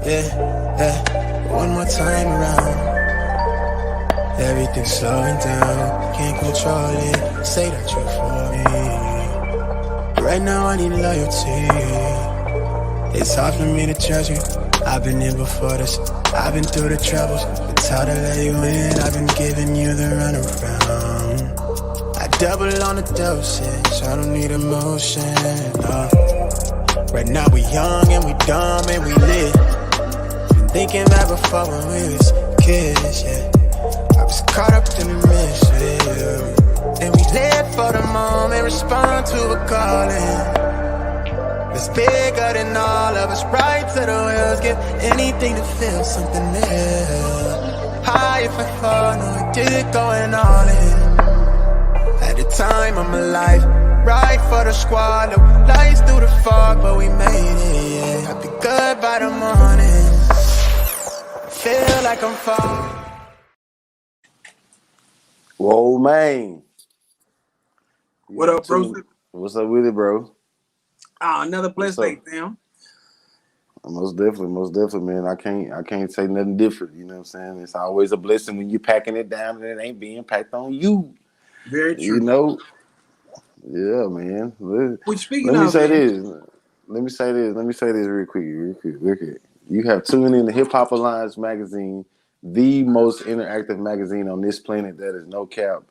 yeah. One more time around. Everything's slowing down. Can't control it. Say that you're for me. Right now I need loyalty. It's hard for me to judge you. I've been here before this. I've been through the troubles. It's hard to let you in. I've been giving you the runaround. I double on the dosage. I don't need emotion. No. Right now we young and we dumb and we lit. Been thinking back before when we was kids, yeah. I was caught up in the misfit. And we live for the moment, respond to a calling. It's bigger than all of us, right to the wheels. Give anything to feel something new. High if I fall, no I did it going all in. At the time of my life, right for the squad. Look, lights through the fog, but we made it, yeah. I'll be good by the morning. Feel like I'm falling. Whoa, man. What up, bro? What's up with it, bro? Another blessed day, fam. Most definitely, man. I can't say nothing different. You know what I'm saying? It's always a blessing when you're packing it down and it ain't being packed on you. Very true. You know? Yeah, man. Let me say this real quick. You have tuned in to Hip Hop Alliance magazine, the most interactive magazine on this planet. That is no cap.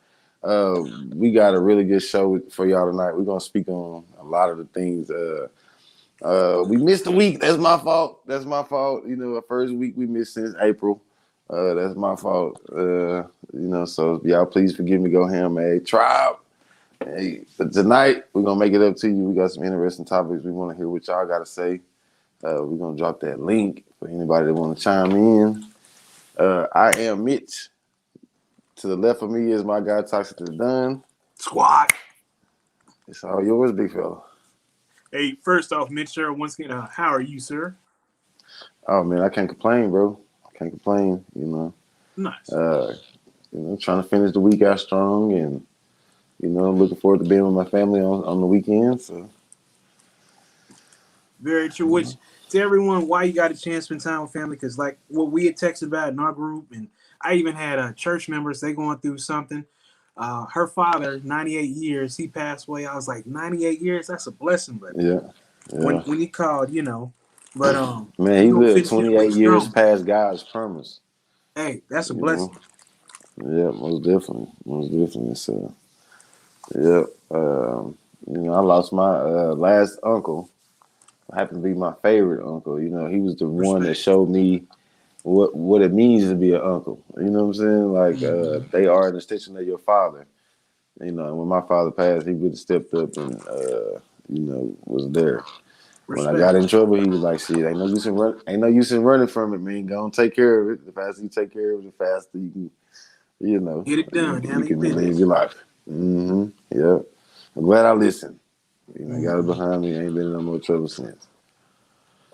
We got a really good show for y'all tonight. We're gonna speak on a lot of the things. We missed a week. That's my fault. You know, the first week we missed since April. That's my fault. You know, so y'all please forgive me. Go ham, man. Tribe. Hey, but tonight we're gonna make it up to you. We got some interesting topics. We want to hear what y'all got to say. We're gonna drop that link for anybody that want to chime in. I am Mitch. To the left of me is my guy Toxic to the Done. Squad. It's all yours, big fella. Hey, first off, Mitch, sir, once again, how are you, sir? Oh man, I can't complain, bro. I can't complain. You know. Nice. You know, trying to finish the week out strong, and you know, looking forward to being with my family on the weekend. So. Very true. Which to everyone, why you got a chance to spend time with family? Because like what we had texted about in our group, and I even had church members. They going through something. Her father, 98 years, he passed away. I was like, 98 years? That's a blessing, but yeah. When he called, you know, but man, he lived 28 years past God's promise. Hey, that's a blessing. Yeah, most definitely. So, yeah, you know, I lost my last uncle. Happened to be my favorite uncle. You know, he was the one that showed me what it means to be an uncle. You know what I'm saying? Like they are an extension of your father. You know, when my father passed, he would have stepped up and you know, was there. Respect. When I got in trouble, he was like, "Shit, ain't no use in running from it, man. Go and take care of it. The faster you take care of it, the faster you can, you know, get it done. You can live your life." Yeah. I'm glad I listened. You know, got it behind me. Ain't been in no more trouble since.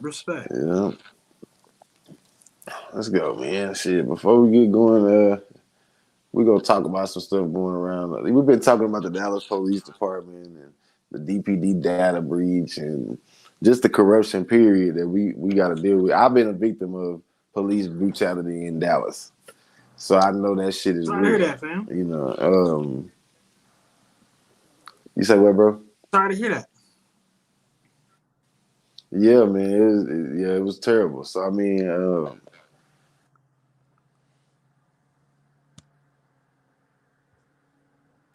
Respect. Yeah. Let's go, man. Shit. Before we get going, we're gonna talk about some stuff going around. We've been talking about the Dallas Police Department and the DPD data breach and just the corruption period that we got to deal with. I've been a victim of police brutality in Dallas, so I know that shit is real. I hear that, fam. You know, you say what, bro? Sorry to hear that. Yeah, man. It was terrible. So I mean,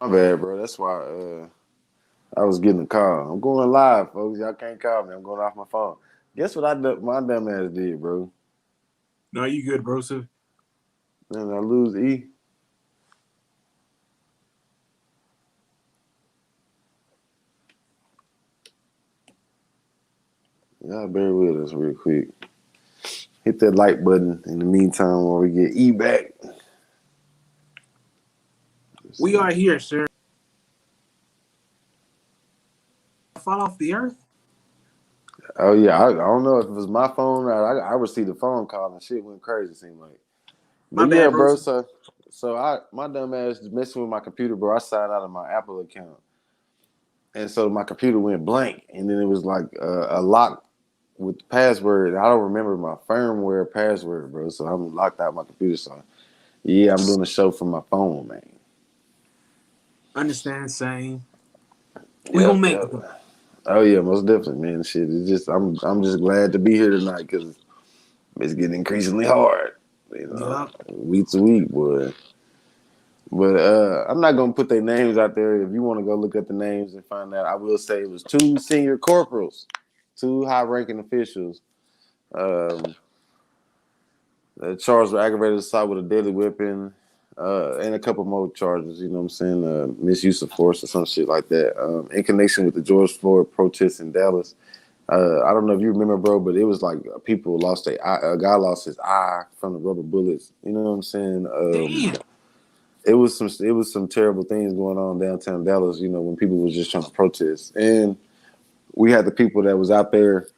my bad, bro. That's why I was getting a call. I'm going live, folks. Y'all can't call me. I'm going off my phone. Guess what my dumb ass did, bro? No, you good, bro, sir? Then I lose E. Y'all bear with us real quick. Hit that like button in the meantime while we get E back. We are here, sir. Fall off the earth? Oh, yeah. I don't know if it was my phone or I received a phone call and shit went crazy, it seemed like. But yeah, bro. So my dumb ass is messing with my computer, bro. I signed out of my Apple account. And so my computer went blank. And then it was like a lock with the password, I don't remember my firmware password, bro. So I'm locked out my computer. So yeah, I'm doing a show from my phone, man. Understand? Same. We gonna Yep, make yep. it though. Oh yeah, most definitely, man. Shit, it's just I'm just glad to be here tonight because it's getting increasingly hard, you know, Yep. week to week, boy. But I'm not gonna put their names out there. If you want to go look at the names and find out, I will say it was 2 senior corporals, 2 high-ranking officials. Um, charged with aggravated assault with a deadly weapon, and a couple more charges. You know what I'm saying? Misuse of force or some shit like that. In connection with the George Floyd protests in Dallas. I don't know if you remember, bro, but it was like people lost their eye. A guy lost his eye from the rubber bullets. You know what I'm saying? Damn. It was some terrible things going on downtown Dallas. You know, when people was just trying to protest, and we had the people that was out there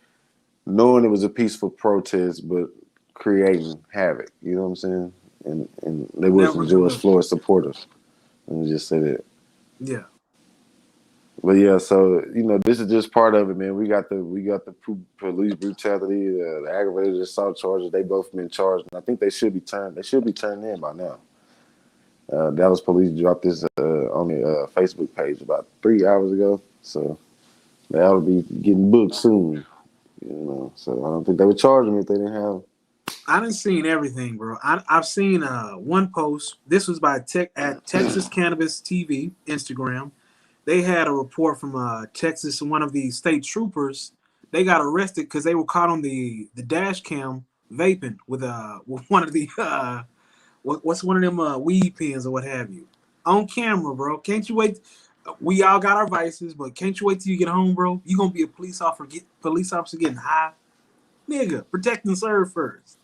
knowing it was a peaceful protest, but creating havoc. You know what I'm saying? And they Never wasn't George good. Floyd supporters. Let me just say that. Yeah. But yeah, so you know, this is just part of it, man. We got the police brutality, the aggravated assault charges. They both been charged, and I think they should be turned. They should be turned in by now. Dallas police dropped this on their Facebook page about 3 hours ago, so they ought to be getting booked soon. You know, so I don't think they would charge them if they didn't have. I done seen everything, bro. I've seen one post. This was by at Texas Cannabis TV Instagram. They had a report from Texas, one of the state troopers. They got arrested because they were caught on the dash cam vaping with one of the what's one of them weed pens or what have you on camera, bro. Can't you wait? We all got our vices, but can't you wait till you get home, bro? You gonna be a police officer getting high, nigga. Protect and serve first.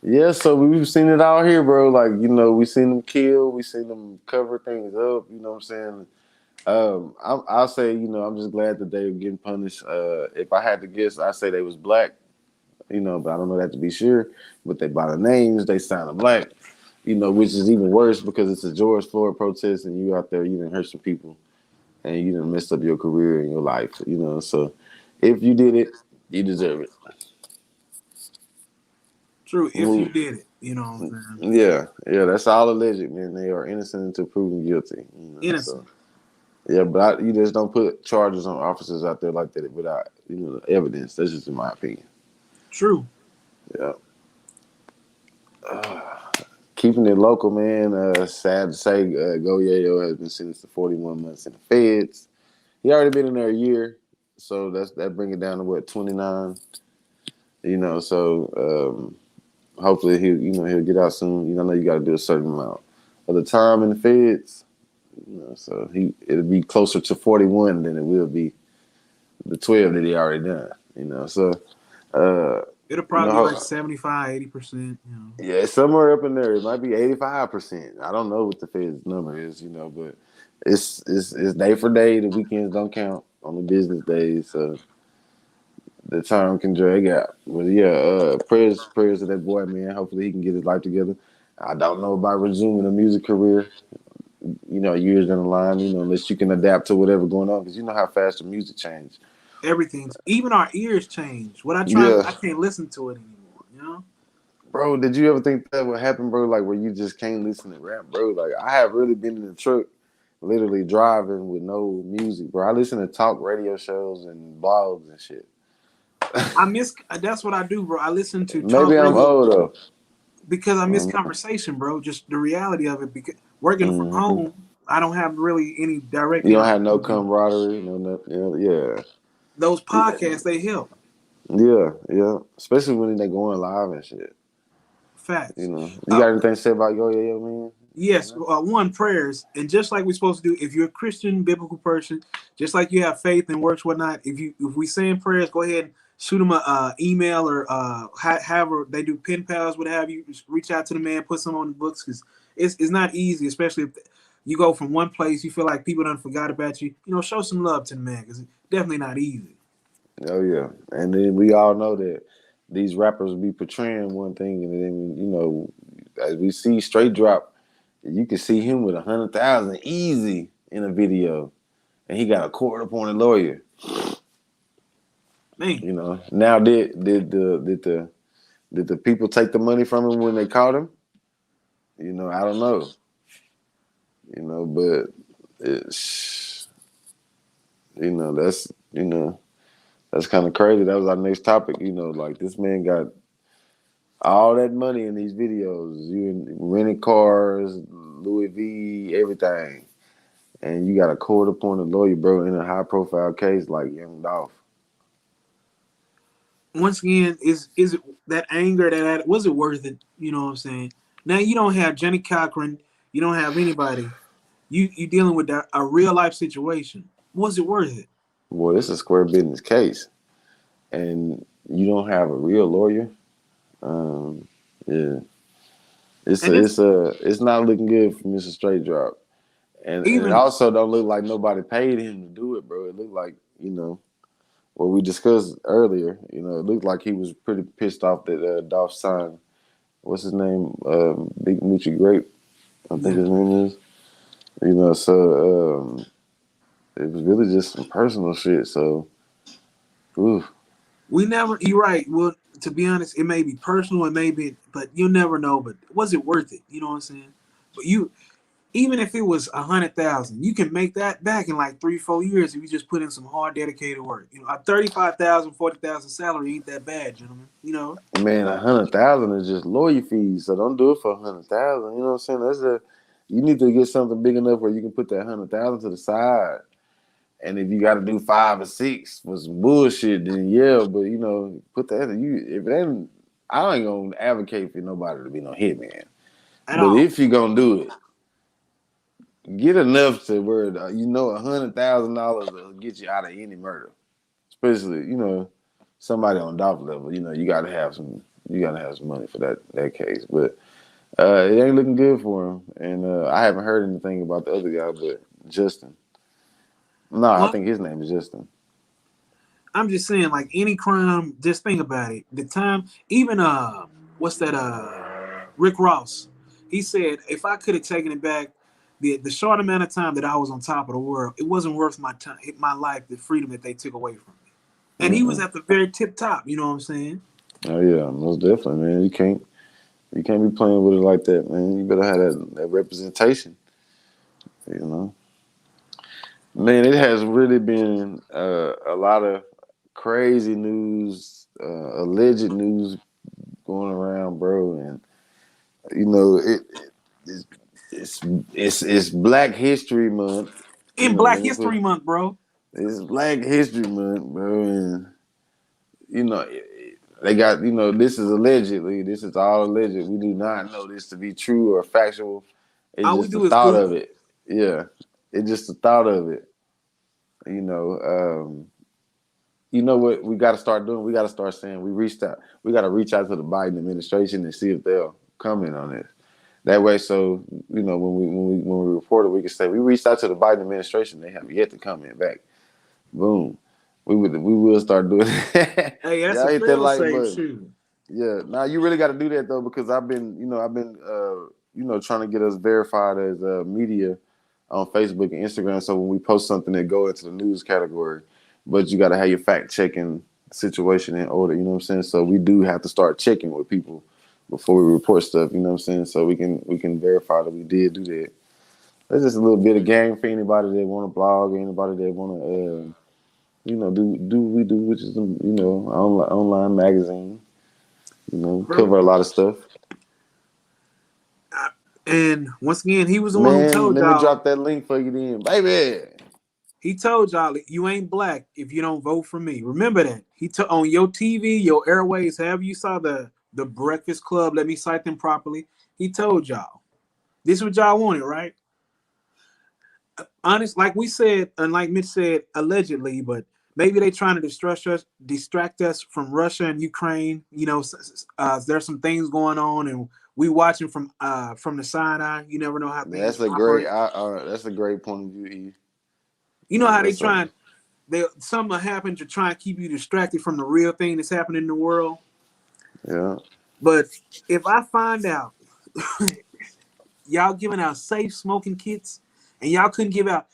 Yeah, so we've seen it out here, bro. Like, you know, we seen them kill, we seen them cover things up. You know what I'm saying? I'll say, you know, I'm just glad that they're getting punished. If I had to guess, I say they was black. You know, but I don't know that to be sure. But they by the names, they sound black. You know, which is even worse because it's a George Floyd protest, and you out there, you done hurt some people, and you done messed up your career and your life. You know, so if you did it, you deserve it. True, if you Move. did it, you know what I'm saying. Yeah, that's all alleged, man. They are innocent until proven guilty. You know, Innocent. so yeah, but you just don't put charges on officers out there like that without evidence. That's just in my opinion. True. Yeah. Keeping it local, man. Sad to say, Go Yayo has been sentenced to 41 months in the feds. He already been in there a year, so that bring it down to what 29. You know, so hopefully he'll get out soon. You know, I know you got to do a certain amount of the time in the feds. You know, so it'll be closer to 41 than it will be the 12 that he already done. You know, so It'll probably be like 75, 80%. You know. yeah, somewhere up in there. It might be 85%. I don't know what the Fed's number is, but it's day for day. The weekends don't count on the business days, so the time can drag out. But yeah, prayers to that boy, man. Hopefully he can get his life together. I don't know about resuming a music career, years down the line, unless you can adapt to whatever going on, because you know how fast the music change. Everything's even our ears change. Yeah. I can't listen to it anymore. You know, Bro, did you ever think that would happen, bro? Like where you just can't listen to rap, bro? Like I have really been in the truck, literally driving with no music, bro. I listen to talk radio shows and blogs and shit. That's what I do, bro. I listen to talk Maybe I'm radio old though. because I miss conversation, bro. Just the reality of it. Because working from Mm-hmm. home, I don't have really any direct. You don't have no camaraderie, yeah. Those podcasts they help. Yeah. Especially when they going live and shit. Facts. You got anything to say about Yo Yayo, man? Yes, one prayers, and just like we're supposed to do, if you're a Christian, biblical person, just like you have faith and works, whatnot. If we saying prayers, go ahead and shoot them a email or however they do pen pals, what have you. Just reach out to the man, put some on the books because it's not easy, especially if you go from one place, you feel like people done forgot about you. Show some love to the man because it's definitely not easy. Oh yeah, and then we all know that these rappers be portraying one thing, and then as we see Straight Drop. You can see him with 100,000 easy in a video, and he got a court-appointed lawyer. Man, You know, now did the people take the money from him when they caught him? You know, I don't know. You know, but it's that's kind of crazy. That was our next topic. You know, like this man got all that money in these videos. You rented cars, Louis V, everything, and you got a court-appointed lawyer, bro, in a high-profile case like Young Dolph. once again, is it that anger that was it worth it? You know what I'm saying? Now you don't have Jenny Cochran, you don't have anybody. You dealing with a real life situation. Was it worth it? Boy, this is a square business case, and you don't have a real lawyer. Yeah, And it's it's not looking good for Mr. Straight Drop, and it even also don't look like nobody paid him to do it, bro. It looked like what we discussed earlier. You know, it looked like he was pretty pissed off that Dolph signed. What's his name? Big Moochie Grape, I think his name is. You know, so it was really just some personal shit. So, ooh. we never. You're right. Well, to be honest, it may be personal, it may be, but you'll never know. But was it worth it? You know what I'm saying? But even if it was 100,000, you can make that back in like 3-4 years if you just put in some hard, dedicated work. You know, a 35,000, 40,000 salary ain't that bad, gentlemen. You know, Man, 100,000 is just lawyer fees, so don't do it for 100,000. You know what I'm saying? You need to get something big enough where you can put that 100,000 to the side. And if you got to do 5 or 6 for some bullshit, then yeah. But put that if it ain't, I ain't gonna advocate for nobody to be no hitman. at But all. if you gonna do it, get enough to where $100,000 will get you out of any murder, especially somebody on Dolph level. You gotta have some money for that case. But it ain't looking good for him, and I haven't heard anything about the other guy, but Justin. No, I Well, think his name is Justin. I'm just saying, like any crime, just think about it. The time, even what's that? Rick Ross. He said, if I could have taken it back, the short amount of time that I was on top of the world, it wasn't worth my time, my life, the freedom that they took away from me. And he was Mm-mm. at the very tip top. You know what I'm saying? Oh yeah, most definitely, man. You can't be playing with it like that, man. You better have that representation. You know, man. It has really been a lot of crazy news, alleged news going around, bro. And it's it's Black History Month. In Let Black me put History Month, bro. it's Black History Month, bro, and you know. They got, this is allegedly, this is all alleged. We do not know this to be true or factual. It's All we just the do is thought of Google. it. Yeah. It's just the thought of it. You know what we got to start doing? We got to start saying we reached out. We got to reach out to the Biden administration and see if they'll comment on this. That way, so when we report it, we can say we reached out to the Biden administration. They have yet to comment back. Boom. We will start doing it. Hey, that's Y'all a hit that fail like safe button. shoe. Yeah, now you really got to do that though because I've been trying to get us verified as media on Facebook and Instagram. So when we post something, that go into the news category, but you got to have your fact checking situation in order. You know what I'm saying? So we do have to start checking with people before we report stuff. You know what I'm saying? So we can verify that we did do that. That's just a little bit of game for anybody that want to blog, anybody that want to do what we do, which is online magazine. Bro. Cover a lot of stuff. And once again, he was the one who Man, told let me y'all. drop that link for you then, baby. He told y'all you ain't black if you don't vote for me. Remember that. He took on your TV, your airways, however you saw the Breakfast Club. Let me cite them properly. He told y'all this is what y'all wanted, right? Honest, like we said, and like Mitch said, allegedly, but maybe they trying to distract us from Russia and Ukraine. There's some things going on, and we watching from the Sinai. You never know how things operate. That's a great point of view, E. You know how they That's trying. Something happen to try and keep you distracted from the real thing that's happening in the world. yeah. But if I find out y'all giving out safe smoking kits and y'all couldn't give out,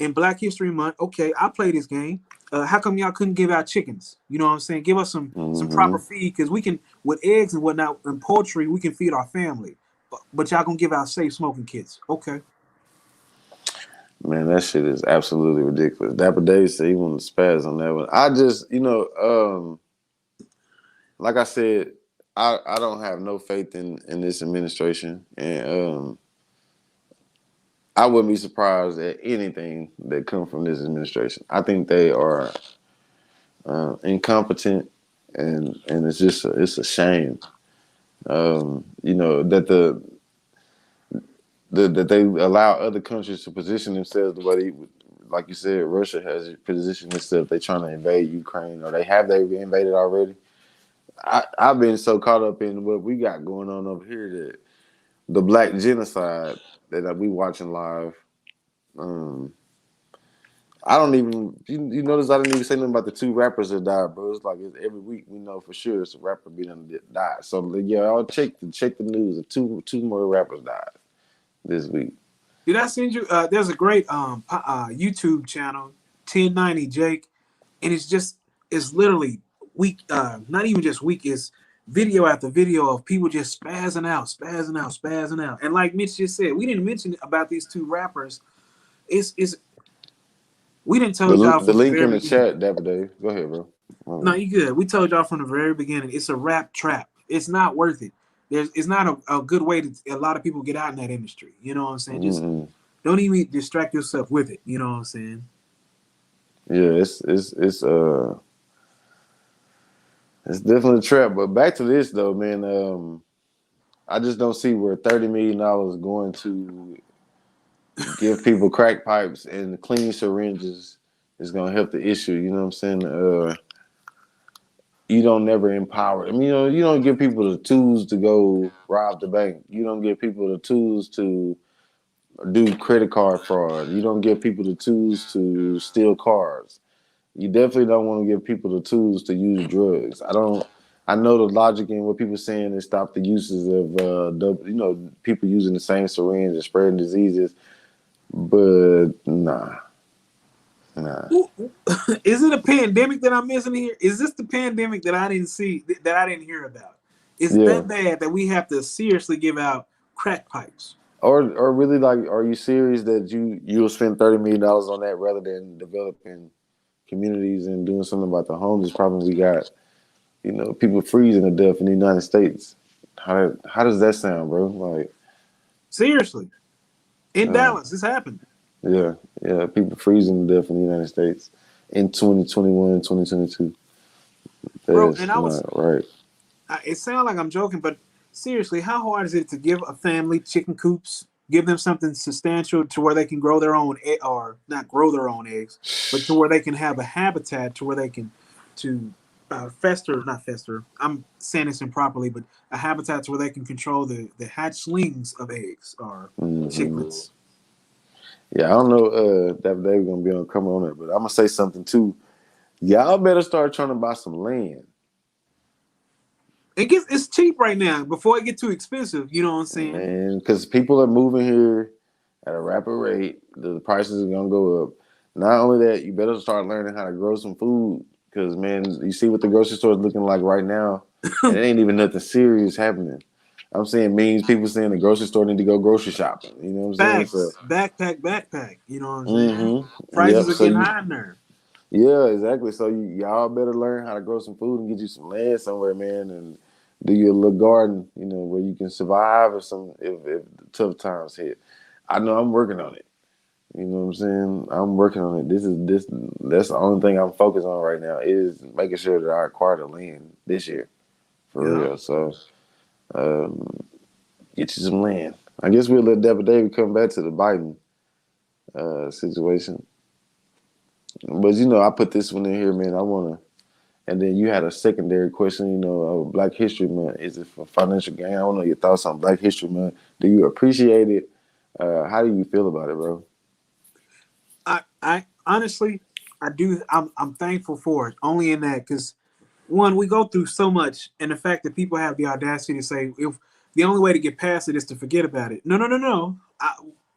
in Black History Month, okay, I play this game. How come y'all couldn't give out chickens? You know what I'm saying? Give us some proper feed, because we can, with eggs and whatnot and poultry, we can feed our family. But y'all gonna give out safe smoking kits? Okay. Man, that shit is absolutely ridiculous. Dapper Dave said he wanted to spaz on that one. I just, like I said, I don't have no faith in this administration, and I wouldn't be surprised at anything that come from this administration. I think they are incompetent, and it's a shame. That that they allow other countries to position themselves the way they, like you said, Russia has positioned itself. They're trying to invade Ukraine, or they invaded already. I've been so caught up in what we got going on over here, that the black genocide that we watching live. I don't even, you notice I didn't even say nothing about the 2 rappers that died, bro. It's like every week we know for sure it's a rapper that died. So yeah, I'll check the news. Two more rappers died this week. Did I send you? There's a great YouTube channel, 1090 Jake, and it's literally week. Not even just week. It's video after video of people just spazzing out. And like Mitch just said, we didn't mention about these 2 rappers. We didn't tell y'all the link in the chat, Dapper Dave. Go ahead, bro. No, you good. We told y'all from the very beginning. It's a rap trap. It's not worth it. It's not a good way to a lot of people get out in that industry. You know what I'm saying? Just don't even distract yourself with it. You know what I'm saying? Yeah, it's definitely a trap. But back to this though, man. I just don't see where $30 million is going to give people crack pipes and clean syringes is going to help the issue. You know what I'm saying? You don't never empower. I mean, you don't give people the tools to go rob the bank. You don't give people the tools to do credit card fraud. You don't give people the tools to steal cars. You definitely don't want to give people the tools to use drugs. I know the logic in what people are saying is stop the uses of, people using the same syringe and spreading diseases. But nah. Is it a pandemic that I'm missing here? Is this the pandemic that I didn't see, that I didn't hear about? Is it that bad that we have to seriously give out crack pipes? Or really, like, are you serious that you'll spend $30 million on that rather than developing communities and doing something about the homeless problem we got? People freezing to death in the United States. How does that sound, bro? Like, seriously. In Dallas, this happened. Yeah, people freezing to death in the United States in 2021, 2022. Bro, and I was right. It sounds like I'm joking, but seriously, how hard is it to give a family chicken coops, give them something substantial to where they can grow their own, or not grow their own eggs, but to where they can have a habitat to where they can not fester. I'm saying this improperly, but a habitat to where they can control the hatchlings of eggs or chicklets. Yeah, I don't know that they're gonna be able to come on it, but I'm gonna say something too. Y'all better start trying to buy some land. It's cheap right now before it get too expensive. You know what I'm saying? Man, because people are moving here at a rapid rate. The prices are gonna go up. Not only that, you better start learning how to grow some food. Because, man, you see what the grocery store is looking like right now. And it ain't even nothing serious happening. I'm saying people saying the grocery store need to go grocery shopping. You know what I'm saying? So, backpack. You know what I'm saying? Prices are getting high in there. Yeah, exactly. So y'all better learn how to grow some food and get you some land somewhere, man, and do your little garden, where you can survive if the tough times hit. I know I'm working on it. You know what I'm saying? I'm working on it. That's the only thing I'm focused on right now is making sure that I acquire the land this year. For real. So get you some land. I guess we'll let Dapper David come back to the Biden situation. But I put this one in here, man. And then you had a secondary question, Black History Month. Is it for financial gain? I don't know your thoughts on Black History Month. Do you appreciate it? How do you feel about it, bro? I honestly, I do. I'm thankful for it. Only in that, because one, we go through so much, and the fact that people have the audacity to say, if the only way to get past it is to forget about it. No.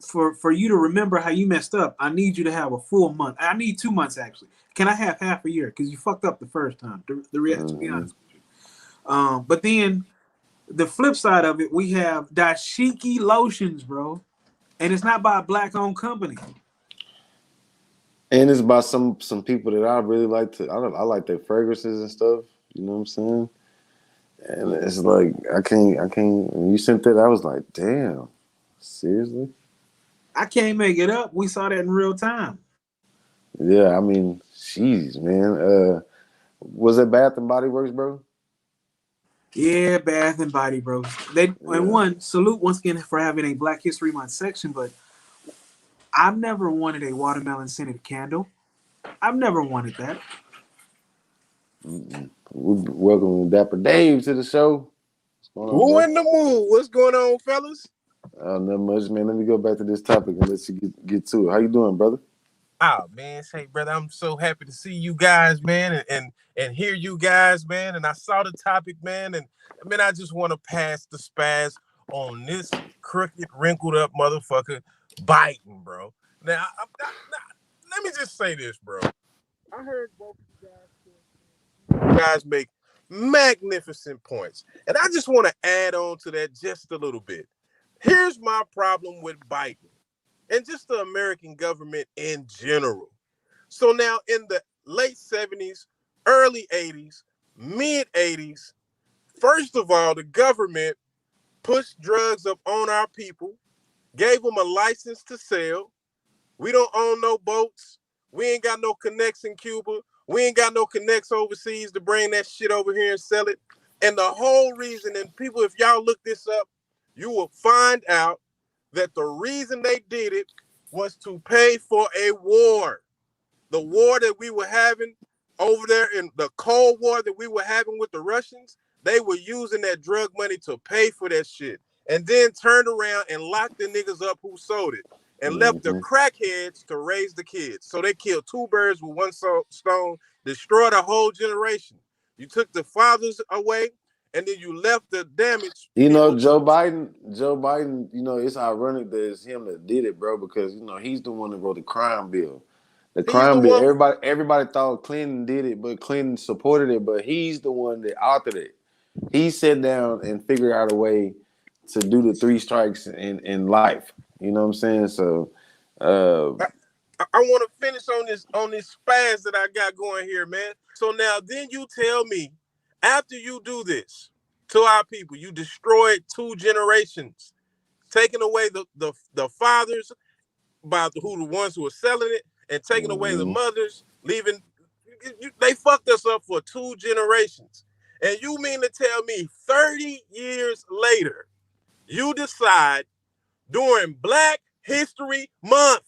for you to remember how you messed up, I need you to have a full month. I need 2 months actually. Can I have half a year? Because you fucked up the first time. To be honest with you. But then the flip side of it, we have dashiki lotions, bro, and it's not by a black-owned company. And it's by some people that I really like to. I like their fragrances and stuff. You know what I'm saying? And it's like I can't. When you sent that, I was like, damn, seriously? I can't make it up. We saw that in real time. Yeah, I mean, jeez, man. Was it Bath and Body Works, bro? Yeah, Bath and Body Bros. And one salute once again for having a Black History Month section, but I've never wanted a watermelon scented candle. I've never wanted that. Welcome Dapper Dave to the show. Who in the mood? What's going on, fellas? Not much, man. Let me go back to this topic and let you get to it. How you doing, brother? Oh man, say brother, I'm so happy to see you guys, man, and hear you guys, man. And I saw the topic, man, and I mean I just want to pass the spaz on this crooked, wrinkled up motherfucker biting, bro. Now, let me just say this, bro. I heard both of you guys make magnificent points, and I just want to add on to that just a little bit. Here's my problem with Biden and just the American government in general. So now in the late 70s, early 80s, mid 80s, first of all, the government pushed drugs up on our people, gave them a license to sell. We don't own no boats. We ain't got no connects in Cuba. We ain't got no connects overseas to bring that shit over here and sell it. And the whole reason, and people, if y'all look this up, you will find out that the reason they did it was to pay for a war. The war that we were having over there in the Cold War that we were having with the Russians, they were using that drug money to pay for that shit. And then turned around and locked the niggas up who sold it and left the crackheads to raise the kids. So they killed two birds with one stone, destroyed a whole generation. You took the fathers away, and then you left the damage. You know, Joe Biden, you know, it's ironic that it's him that did it, bro, because, you know, he's the one that wrote the crime bill. The crime bill, everybody thought Clinton did it, but Clinton supported it, but he's the one that authored it. He sat down and figured out a way to do the 3 strikes in life. You know what I'm saying? So I want to finish on this spaz that I got going here, man. So now then you tell me, after you do this to our people, you destroyed 2 generations, taking away the fathers by the ones who are selling it, and taking away the mothers, leaving. They fucked us up for 2 generations. And you mean to tell me 30 years later, you decide during Black History Month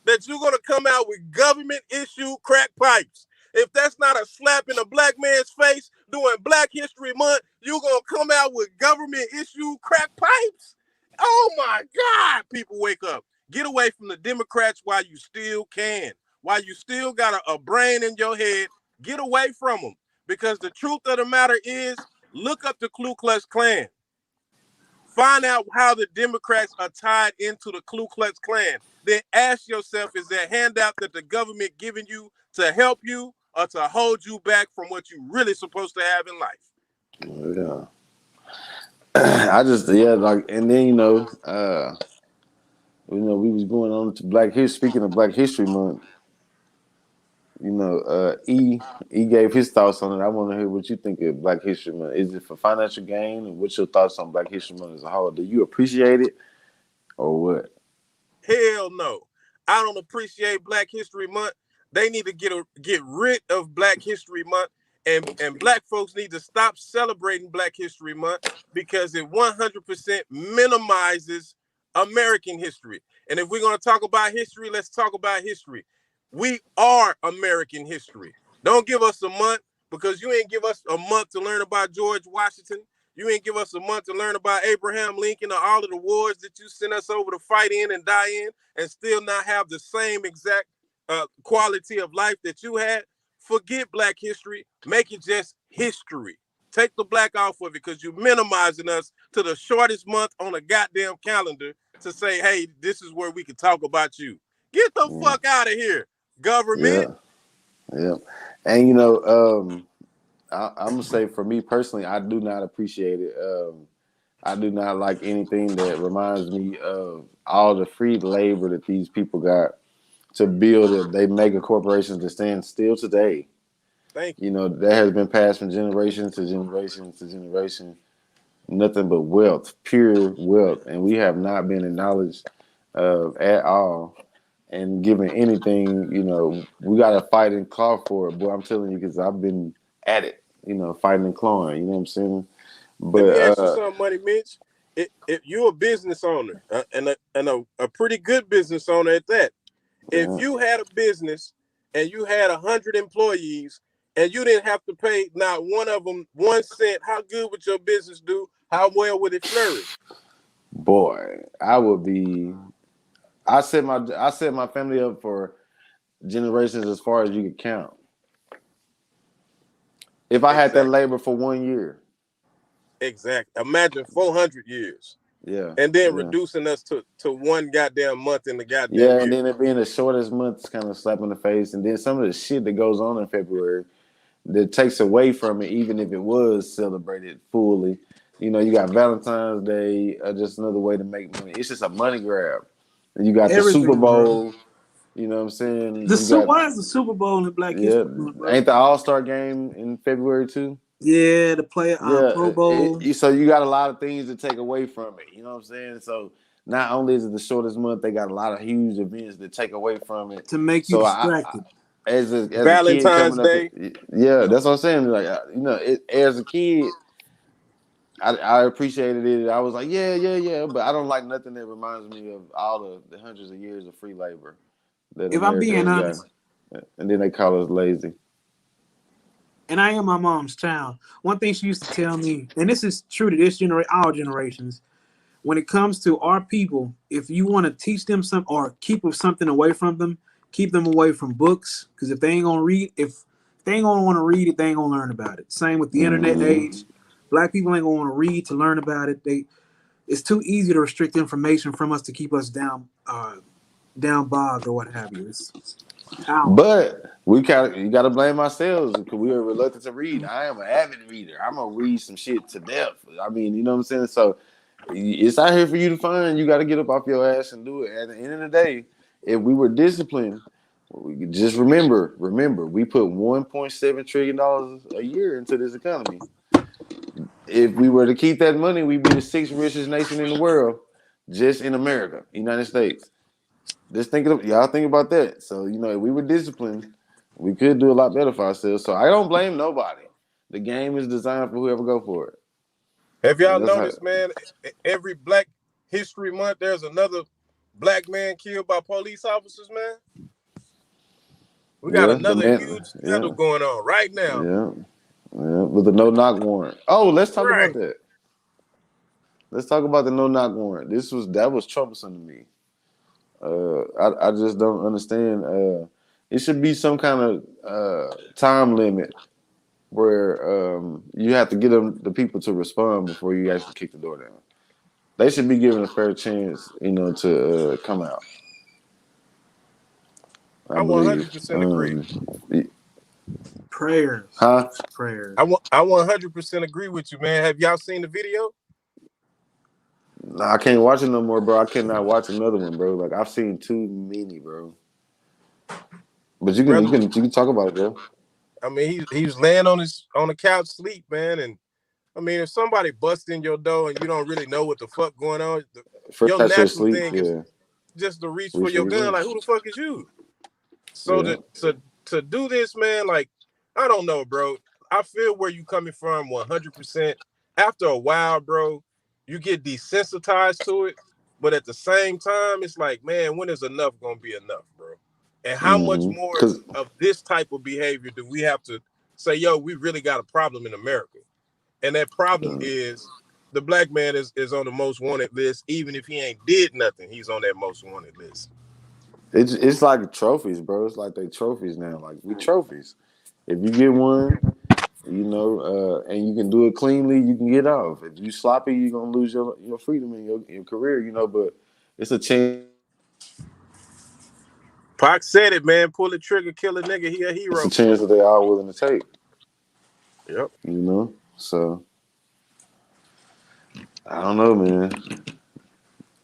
that you're going to come out with government-issued crack pipes? If that's not a slap in a black man's face during Black History Month, you're going to come out with government-issued crack pipes? Oh, my God. People, wake up. Get away from the Democrats while you still can. While you still got a brain in your head, get away from them. Because the truth of the matter is, look up the Ku Klux Klan. Find out how the Democrats are tied into the Ku Klux Klan. Then ask yourself, is that handout that the government giving you to help you or to hold you back from what you really supposed to have in life? Yeah. Like, and then, you know, we was going on to Black History. Speaking of Black History Month, you know, E gave his thoughts on it. I want to hear what you think of Black History Month. Is it for financial gain? And what's your thoughts on Black History Month as a whole? Do you appreciate it or what? Hell no. I don't appreciate Black History Month. They need to get rid of Black History Month, and black folks need to stop celebrating Black History Month because it 100% minimizes American history. And if we're going to talk about history, let's talk about history. We are American history. Don't give us a month, because you ain't give us a month to learn about George Washington. You ain't give us a month to learn about Abraham Lincoln or all of the wars that you sent us over to fight in and die in, and still not have the same exact quality of life that you had. Forget Black history. Make it just history. Take the black off of it, because you're minimizing us to the shortest month on a goddamn calendar to say, hey, this is where we can talk about you. Get the fuck out of here, government. Yeah. And you know, I'm gonna say for me personally, I do not appreciate it. I do not like anything that reminds me of all the free labor that these people got to build they mega corporations that stand still today. Thank you. You know, that has been passed from generation to generation to generation. Nothing but wealth, pure wealth. And we have not been acknowledged at all and given anything. You know, we got to fight and claw for it. Boy, I'm telling you, because I've been at it, you know, fighting and clawing. You know what I'm saying? Let me But ask you something, Money Mitch. If you're a business owner and a pretty good business owner at that, if you had a business and you had 100 employees and you didn't have to pay not one of them 1 cent, how good would your business do? How well would it flourish? boy, I would be. I set my family up for generations as far as you could count. If I had that labor for 1 year. Exactly. Imagine 400 years. Yeah. And then reducing us to one goddamn month in the goddamn year. and then it being the shortest month is kind of slap in the face. And then some of the shit that goes on in February that takes away from it, even if it was celebrated fully. You know, you got Valentine's Day, just another way to make money. It's just a money grab. And you got Everything, the Super Bowl. Bro. You know what I'm saying? Why is the Super Bowl in Black History Month, bro? Ain't the All-Star game in February too? Yeah, the Pro Bowl. So you got a lot of things to take away from it. You know what I'm saying? So not only is it the shortest month, they got a lot of huge events that take away from it to make you distracted. As Valentine's Day. Yeah, that's what I'm saying. Like, you know, as a kid, I appreciated it. I was like, yeah, but I don't like nothing that reminds me of all the hundreds of years of free labor. If I'm being honest, and then they call us lazy. And I am my mom's child. One thing she used to tell me, and this is true to our generations, when it comes to our people, if you want to teach them something or keep something away from them, keep them away from books. Because if they ain't gonna read, if they ain't gonna want to read it, they ain't gonna learn about it. Same with the internet age. Black people ain't gonna want to read to learn about it. It's too easy to restrict information from us to keep us down bogged or what have you. But you got to blame ourselves because we are reluctant to read. I am an avid reader. I'm gonna read some shit to death. I mean, you know what I'm saying? So it's out here for you to find. You got to get up off your ass and do it. At the end of the day, if we were disciplined, just remember, we put $1.7 trillion a year into this economy. If we were to keep that money, we'd be the 6th richest nation in the world, just in America, United States. Just think about that. So, you know, if we were disciplined, we could do a lot better for ourselves. So I don't blame nobody. The game is designed for whoever go for it. Have y'all noticed, man, every Black History Month, there's another black man killed by police officers, man? We got another huge scandal going on right now. Yeah, with the no-knock warrant. Oh, let's talk about that. Let's talk about the no-knock warrant. That was troublesome to me. I just don't understand. It should be some kind of time limit where you have to get the people to respond before you actually kick the door down. They should be given a fair chance, you know, to come out. I 100% agree. Prayers. Huh? Prayers. I 100% agree with you, man. Have y'all seen the video? Nah, I can't watch it no more, bro. I cannot watch another one, bro. Like I've seen too many, bro. But you can talk about it, bro. I mean, he was laying on the couch sleep, man. And I mean, if somebody busts in your door and you don't really know what the fuck going on, your natural thing is just to reach for your gun. Like, who the fuck is you? So to do this, man, like, I don't know, bro. I feel where you coming from 100%. After a while, bro, you get desensitized to it. But at the same time, it's like, man, when is enough gonna be enough, bro? And how much more of this type of behavior do we have to say, yo, we really got a problem in America? And that problem is the black man is on the most wanted list. Even if he ain't did nothing, he's on that most wanted list. It's like trophies, bro. It's like they trophies now. Like we trophies. If you get one, you know, and you can do it cleanly, you can get off. If you sloppy, you're gonna lose your freedom and your career, you know. But it's a chance. Pac said it, man. Pull the trigger, kill a nigga. He a hero. It's a chance that they all willing to take. Yep. You know, so I don't know, man.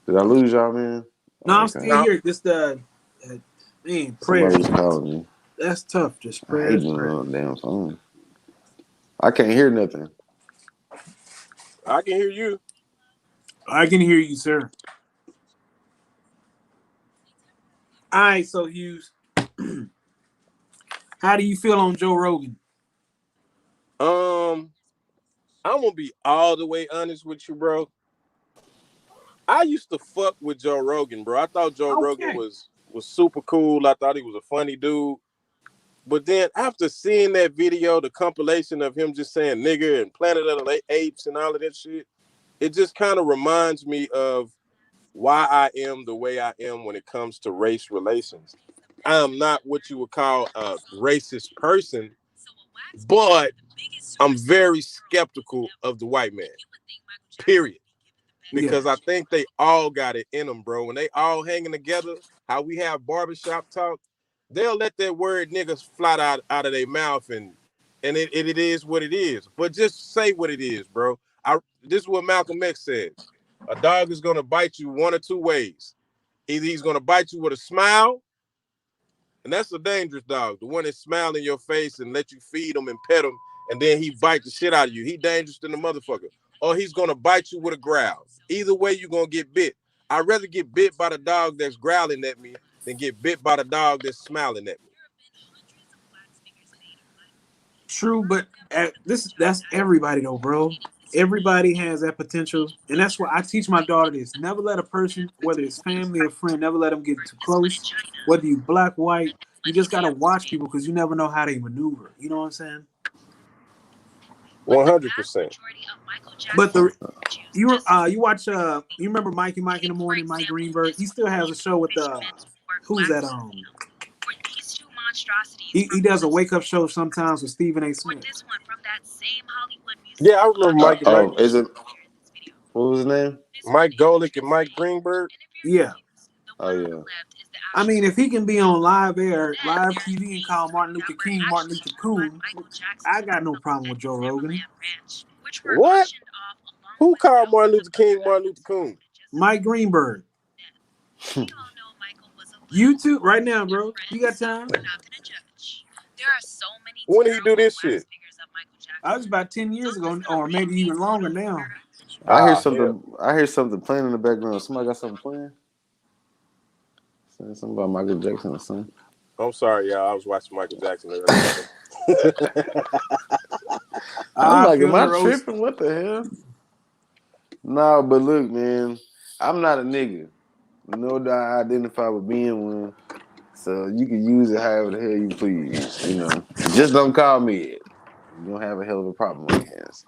Did I lose y'all, man? No, I'm still here. Just man, prayer. Somebody's calling me. That's tough. Just I prayer. hate being on the damn phone. I can't hear nothing. I can hear you. I can hear you, sir. All right, so Hughes, how do you feel on Joe Rogan? I'm gonna be all the way honest with you, bro. I used to fuck with Joe Rogan, bro. I thought Joe Rogan was super cool. I thought he was a funny dude. But then after seeing that video, the compilation of him just saying nigger and Planet of the Apes and all of that shit, it just kind of reminds me of why I am the way I am when it comes to race relations. I am not what you would call a racist person, but I'm very skeptical of the white man, period. Because I think they all got it in them, bro. When they all hanging together, how we have barbershop talk, they'll let that word niggas fly out of their mouth, and it is what it is. But just say what it is, bro. This is what Malcolm X said. A dog is gonna bite you one or two ways. Either he's gonna bite you with a smile, and that's a dangerous dog. The one that smile in your face and let you feed him and pet him, and then he bite the shit out of you. He dangerous than the motherfucker. Or he's gonna bite you with a growl. Either way, you're gonna get bit. I'd rather get bit by the dog that's growling at me than get bit by the dog that's smiling at me. True, but that's everybody though, bro. Everybody has that potential, and that's why I teach my daughter this. Never let a person, whether it's family or friend, never let them get too close. Whether you black, white, you just gotta watch people because you never know how they maneuver. You know what I'm saying? 100%. But you watch you remember Mikey Mike in the Morning, Mike Greenberg? He still has a show with who's that he does a wake up show sometimes with Stephen A. Smith. Yeah, I remember Mike. Is it? What was his name? Mike Golick and Mike Greenberg. Yeah. Oh yeah. I mean, if he can be on live TV, and call Martin Luther King Martin Luther Coon, I got no problem with Joe Rogan. What? Who called Martin Luther King Martin Luther Coon? Mike Greenberg. YouTube right now, bro. You got time? When did he do this shit? I was about 10 years ago, or maybe even longer now. I hear something. I hear something playing in the background. Somebody got something playing. Saying something about Michael Jackson or something. I'm sorry, y'all. I was watching Michael Jackson earlier. I'm like, am I tripping? What the hell? No, but look, man, I'm not a nigga. Nor do I identify with being one. So you can use it however the hell you please. You know, just don't call me it. You're gonna have a hell of a problem on your hands.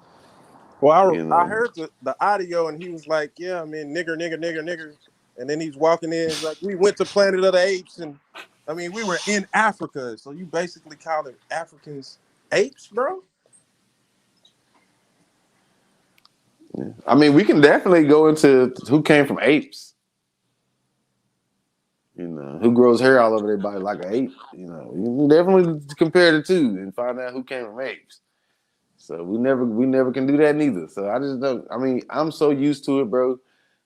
Well, I heard the audio, and he was like, "Yeah, I mean, nigger." And then he's walking in like, "We went to Planet of the Apes, and I mean, we were in Africa." So you basically calling Africans apes, bro? Yeah. I mean, we can definitely go into who came from apes. You know, who grows hair all over their body like an ape. You know, you can definitely compare the two and find out who came from apes. So we never can do that neither. So I just don't. I mean, I'm so used to it, bro.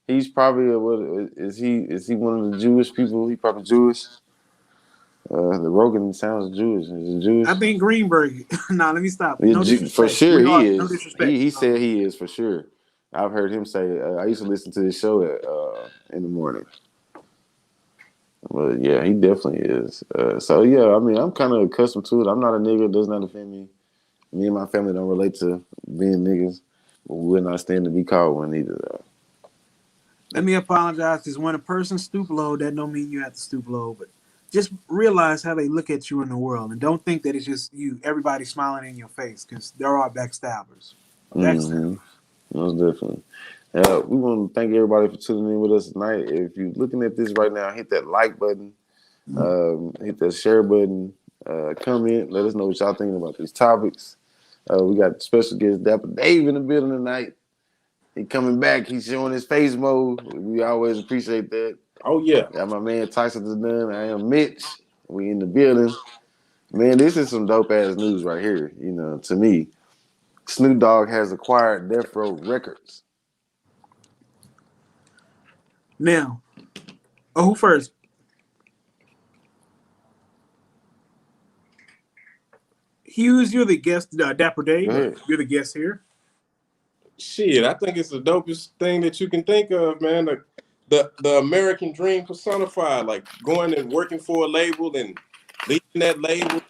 He's probably what is he? Is he one of the Jewish people? He probably Jewish. The Rogan sounds Jewish. Is he Jewish? I think Greenberg. Nah, let me stop. No for sure, he is. No disrespect. He said he is for sure. I've heard him say. I used to listen to his show in the morning. But yeah, he definitely is. So yeah, I mean, I'm kind of accustomed to it. I'm not a nigga. It does not offend me. Me and my family don't relate to being niggas, but we're not stand to be called one either. Though. Let me apologize, because when a person stoop low, that don't mean you have to stoop low, but just realize how they look at you in the world, and don't think that it's just you. Everybody smiling in your face, because there are backstabbers. Mm-hmm. Most definitely. We want to thank everybody for tuning in with us tonight. If you're looking at this right now, hit that like button, hit that share button, comment. Let us know what y'all thinking about these topics. We got special guest Dapper Dave in the building tonight. He coming back. He's showing his face mode. We always appreciate that. Oh yeah. Got my man Tyson the Nun. I am Mitch. We in the building. Man, this is some dope ass news right here. You know, to me, Snoop Dogg has acquired Death Row Records. Now, who first? Hughes, you're the guest. Dapper Dave, you're the guest here. Shit, I think it's the dopest thing that you can think of, man. The American dream personified, like going and working for a label and leaving that label,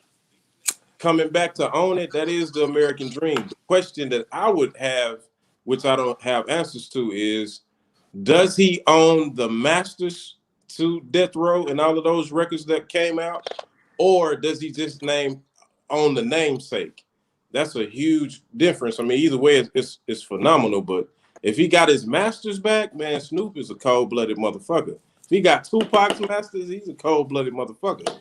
coming back to own it. That is the American dream. The question that I would have, which I don't have answers to, is does he own the masters to Death Row and all of those records that came out, or does he just own the namesake? That's a huge difference. I mean, either way, it's phenomenal. But if he got his masters back, man, Snoop is a cold-blooded motherfucker. If he got Tupac's masters, he's a cold-blooded motherfucker.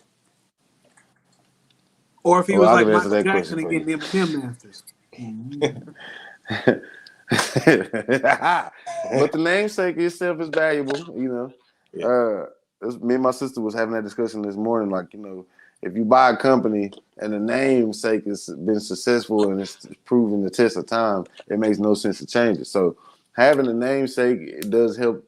Or if he was like Michael Jackson and getting them masters. But the namesake itself is valuable, you know. Yeah. Me and my sister was having that discussion this morning, like, you know, if you buy a company and the namesake has been successful and it's proven the test of time, it makes no sense to change it. So having a namesake, it does help.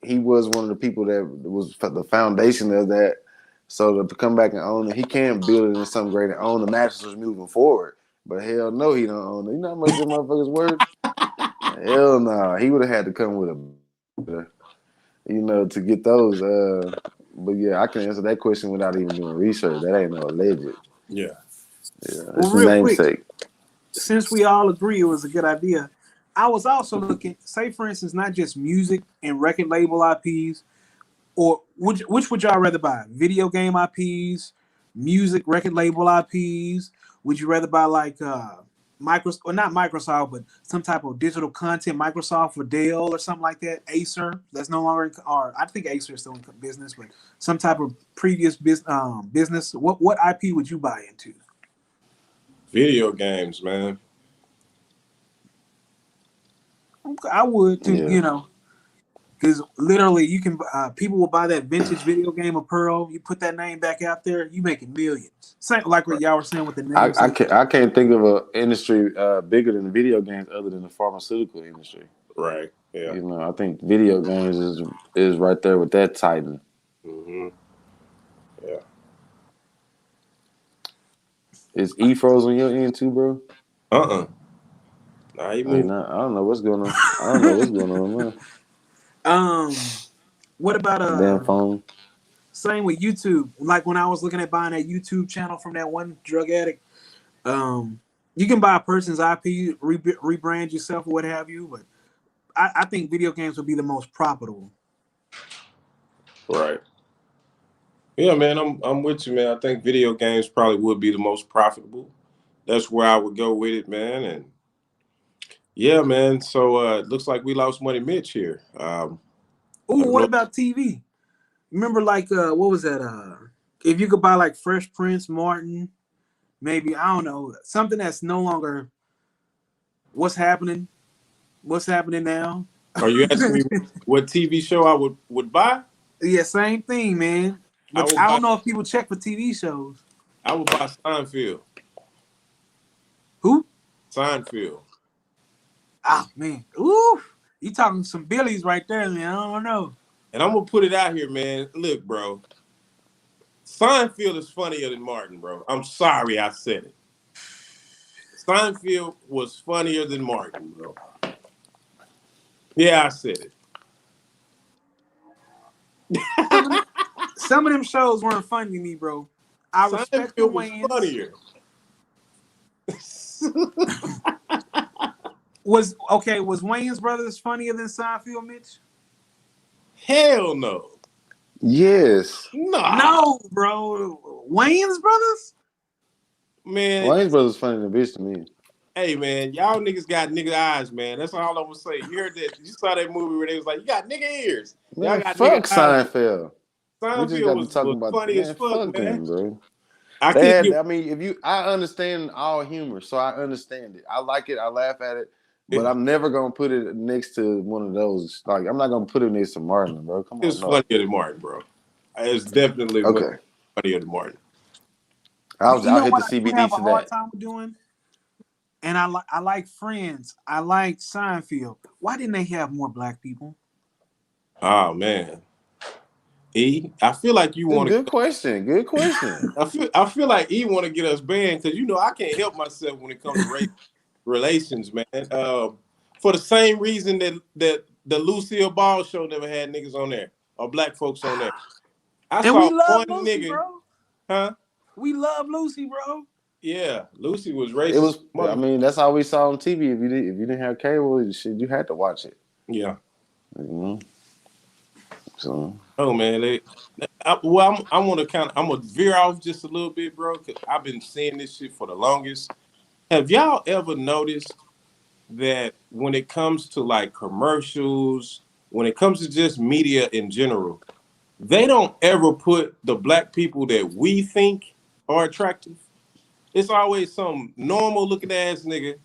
He was one of the people that was the foundation of that. So to come back and own it, he can build it into something great and own the masters moving forward. But hell no, he don't own it. You know how much the motherfuckers worth? Hell no. He would have had to come with a, you know, to get those. But yeah, I can answer that question without even doing research. That ain't no alleged. Yeah. Yeah. Well, it's the namesake. Since we all agree it was a good idea, I was also looking, say for instance, not just music and record label IPs, or which would y'all rather buy? Video game IPs, music, record label IPs? Would you rather buy like Microsoft, or not Microsoft, but some type of digital content, Microsoft or Dell or something like that? Acer, that's no longer, or I think Acer is still in business, but some type of previous business. What IP would you buy into? Video games, man. I would too, you know. Because literally, you can people will buy that vintage video game of Pearl. You put that name back out there, you making millions. Same like what y'all were saying with the name. I can't think of an industry bigger than the video games other than the pharmaceutical industry. Right. Yeah. You know, I think video games is right there with that Titan. Mm-hmm. Yeah. Is E froze on your end too, bro? Nah, even I don't know what's going on. I don't know what's going on, man. What about damn phone? Same with YouTube. Like when I was looking at buying that YouTube channel from that one drug addict, you can buy a person's IP, rebrand yourself or what have you, but I think video games would be the most profitable. Right. Yeah, man, I'm with you, man. I think video games probably would be the most profitable. That's where I would go with it, man. And yeah, man. So it looks like we lost Money Mitch here. What about TV? Remember, like, what was that? If you could buy like Fresh Prince, Martin, maybe, I don't know, something that's no longer what's happening now. Are you asking me what TV show I would buy? Yeah, same thing, man. But I don't know if people check for TV shows. I would buy Seinfeld. Who? Seinfeld. Oh, man. Ooh, you talking some Billies right there, man. I don't know. And I'm going to put it out here, man. Look, bro. Seinfeld is funnier than Martin, bro. I'm sorry I said it. Seinfeld was funnier than Martin, bro. Yeah, I said it. Some of them shows weren't funny to me, bro. I respect the Wayans. Funnier. Was Wayans Brothers funnier than Seinfeld, Mitch? Hell no. Yes. No, bro. Wayans Brothers? Man. Wayans Brothers funny than bitch to me. Hey, man, y'all niggas got nigga eyes, man. That's all I was say. You heard that? You saw that movie where they was like, you got nigga ears. Man, fuck Seinfeld. Seinfeld was funny as fuck, man. Bro. I mean, I understand all humor, so I understand it. I like it. I laugh at it. but I'm never gonna put it next to one of those. Like, I'm not gonna put it next to Martin, bro. Come on, It's funnier than Martin, bro. It's definitely okay. funnier than Martin. I You know hit what the I do CBD have a to hard that. time with doing? And I like Friends. I like Seinfeld. Why didn't they have more black people? Oh man, I feel like you want to. Good question. Good question. I feel like E want to get us banned because I can't help myself when it comes to race relations, man. For the same reason that the Lucille Ball show never had niggas on there or black folks on there. I And saw we love one Lucy, nigga, bro. huh? We love Lucy, bro. Yeah, Lucy was It racist. was. I mean, that's all we saw on TV. If you didn't have cable, shit, you had to watch it. Yeah. Mm-hmm. So. Oh man, I'm gonna I'm gonna veer off just a little bit, bro. Cause I've been seeing this shit for the longest. Have y'all ever noticed that when it comes to like commercials, when it comes to just media in general, they don't ever put the black people that we think are attractive? It's always some normal looking ass nigga.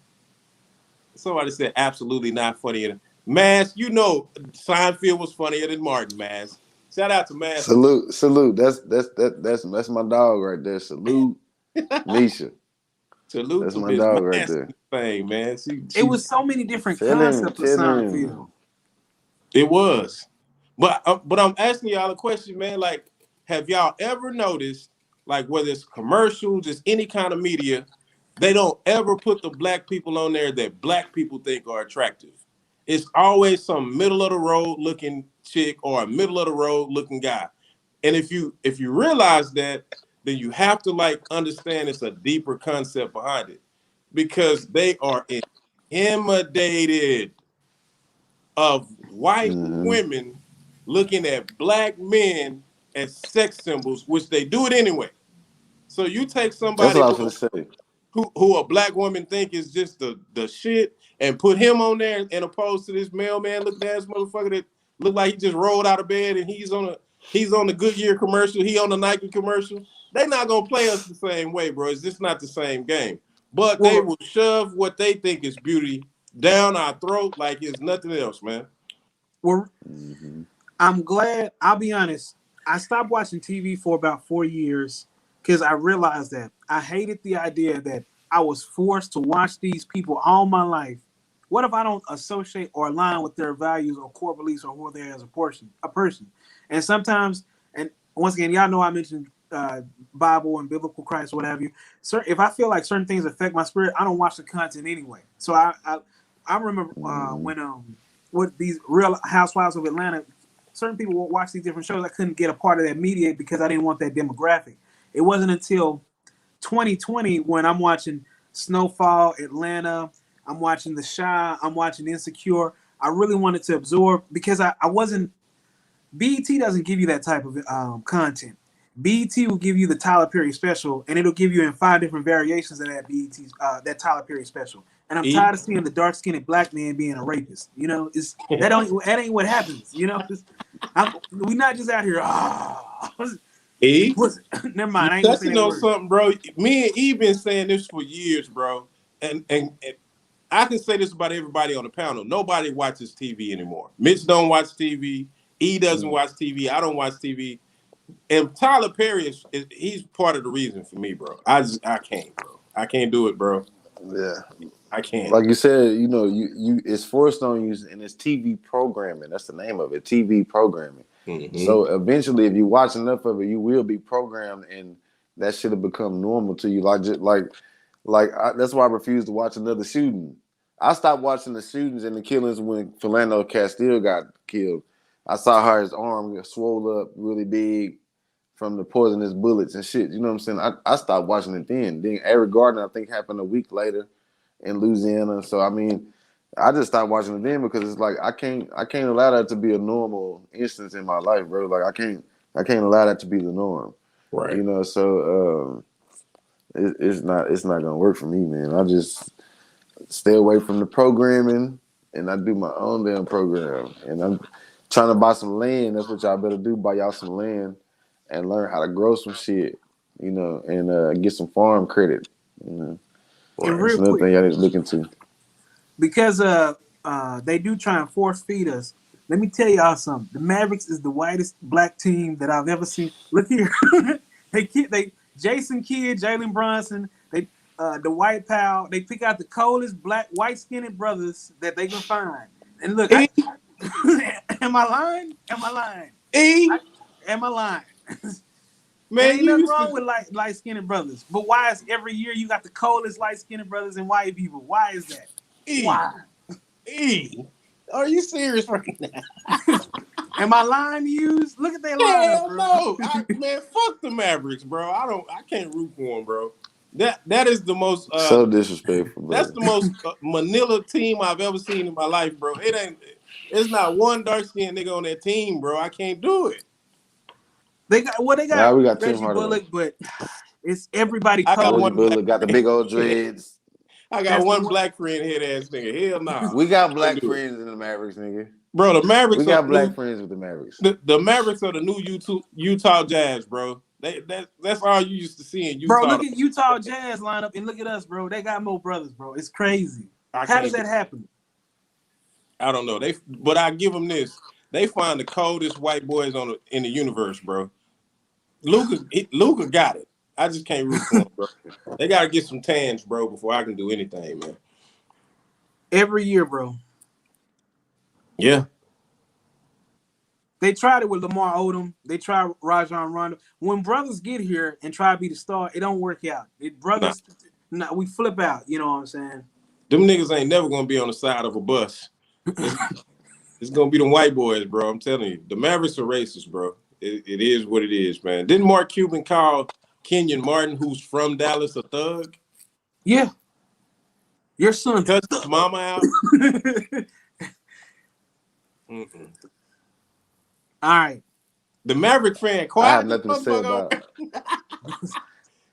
Somebody said absolutely not funny. Mass, Seinfeld was funnier than Martin. Mass, shout out to Mass. Salute. That's my dog right there. Salute, Misha. Salute That's to my Miss dog right Mass there. thing, man. It was so many different Tell him. concepts of Seinfeld. It was, but I'm asking y'all a question, man. Like, have y'all ever noticed, like, whether it's commercial, just any kind of media, they don't ever put the black people on there that black people think are attractive. It's always some middle of the road looking chick or a middle of the road looking guy. And if you realize that, then you have to like understand it's a deeper concept behind it, because they are intimidated of white women looking at black men as sex symbols, which they do it anyway. So you take That's somebody what I was gonna say. who a black woman think is just the shit and put him on there, and opposed to this mailman looking ass motherfucker that look like he just rolled out of bed and he's on the Goodyear commercial, he on the Nike commercial. They not gonna play us the same way, bro. It's just not the same game. But they will shove what they think is beauty down our throat like it's nothing else, man. Well, I'm glad. I'll be honest. I stopped watching TV for about 4 years because I realized that I hated the idea that I was forced to watch these people all my life. What if I don't associate or align with their values or core beliefs or who they are as a person? And sometimes, and once again, y'all know I mentioned Bible and biblical Christ, what have you. So if I feel like certain things affect my spirit, I don't watch the content anyway. So I remember when with these Real Housewives of Atlanta, certain people would watch these different shows. I couldn't get a part of that media because I didn't want that demographic. It wasn't until 2020 when I'm watching Snowfall, Atlanta, I'm watching The Chi, I'm watching Insecure. I really wanted to absorb because I wasn't. BET doesn't give you that type of content. BET will give you the Tyler Perry special, and it'll give you in 5 different variations of that that Tyler Perry special. And I'm tired of seeing the dark-skinned black man being a rapist. That ain't what happens. We're not just out here. Never mind. I ain't gonna say that word. Something, bro. Me and E been saying this for years, bro. And I can say this about everybody on the panel. Nobody watches TV anymore. Mitch don't watch TV. E doesn't watch TV. I don't watch TV. And Tyler Perry he's part of the reason for me, bro. I can't, bro. I can't do it, bro. Yeah, I can't. Like you said, you it's forced on you, and it's TV programming. That's the name of it, TV programming. Mm-hmm. So eventually, if you watch enough of it, you will be programmed, and that should have become normal to you. That's why I refuse to watch another shooting. I stopped watching the shootings and the killings when Philando Castile got killed. I saw how his arm got swole up really big from the poisonous bullets and shit. You know what I'm saying? I stopped watching it then. Then Eric Gardner, I think, happened a week later in Louisiana. So I mean, I just stopped watching it then because it's like I can't allow that to be a normal instance in my life, bro. Like I can't allow that to be the norm. Right. So it's not gonna work for me, man. I just stay away from the programming and I do my own damn program. And I'm trying to buy some land. That's what y'all better do. Buy y'all some land and learn how to grow some shit, and get some farm credit. And that's another thing y'all need to look into. because they do try and force feed us. Let me tell y'all something. The Mavericks is the whitest black team that I've ever seen. Look here, they Jason Kidd, Jalen Brunson, the White Pal. They pick out the coldest black white skinned brothers that they can find. And look, am I lying? Am I lying? Am I lying? Man, ain't nothing wrong with light skinned brothers. But why is every year you got the coldest light skinned brothers and white people? Why is that? Why? Are you serious right now? Am I lying to you? Look at their line. Hell no. Man, fuck the Mavericks, bro. I can't root for them, bro. That is the most so disrespectful, bro. That's the most Manila team I've ever seen in my life, bro. It's not one dark skinned nigga on that team, bro. I can't do it. They got Now we got Reggie Tim Hardaway. Bullock, but it's everybody. Reggie Bullock got the big old dreads. I got one black friend head ass nigga. Hell nah. We got black friends in the Mavericks, nigga. Bro, the Mavericks. We got black friends with the Mavericks. The Mavericks are the new Utah Jazz, bro. That's all you used to see in Utah. Bro, look at Utah Jazz lineup and look at us, bro. They got more brothers, bro. It's crazy. How does that happen? I don't know. But I give them this. They find the coldest white boys in the universe, bro. Luka got it. I just can't root for them, bro. They gotta get some tans, bro, before I can do anything, man. Every year, bro. Yeah. They tried it with Lamar Odom. They tried Rajon Rondo. When brothers get here and try to be the star, it don't work out. We flip out. You know what I'm saying? Them niggas ain't never gonna be on the side of a bus. It's gonna be them white boys, bro. I'm telling you. The Mavericks are racist, bro. It is what it is, man. Didn't Mark Cuban call Kenyon Martin, who's from Dallas, a thug? Yeah. Your son cussed his mama out. All right. The Maverick fan, quiet. I have nothing to say about it.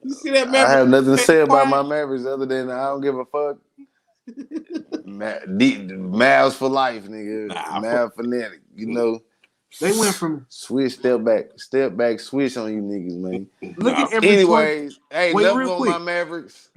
You see that Maverick? I have nothing to say about my Mavericks other than I don't give a fuck. Mavs for life, nigga. Mav fanatic, you know. They went from switch, step back, switch on you niggas, man. Look at every anyways, hey, wait, level on my Mavericks.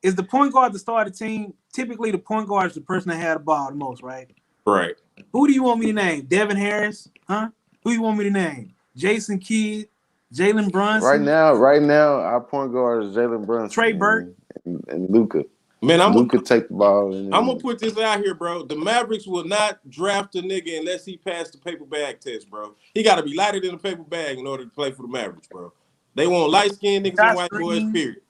Is the point guard the start of the team? Typically, the point guard is the person that had the ball the most, right? Right. Who do you want me to name? Devin Harris? Huh? Who you want me to name? Jason Kidd? Jalen Brunson? Right now, our point guard is Jalen Brunson. Trey Burke? And Luka. Man, Luka take the ball. I'm gonna put this out here, bro. The Mavericks will not draft a nigga unless he passed the paper bag test, bro. He got to be lighter than a paper bag in order to play for the Mavericks, bro. They want light skinned niggas and white boys. Period.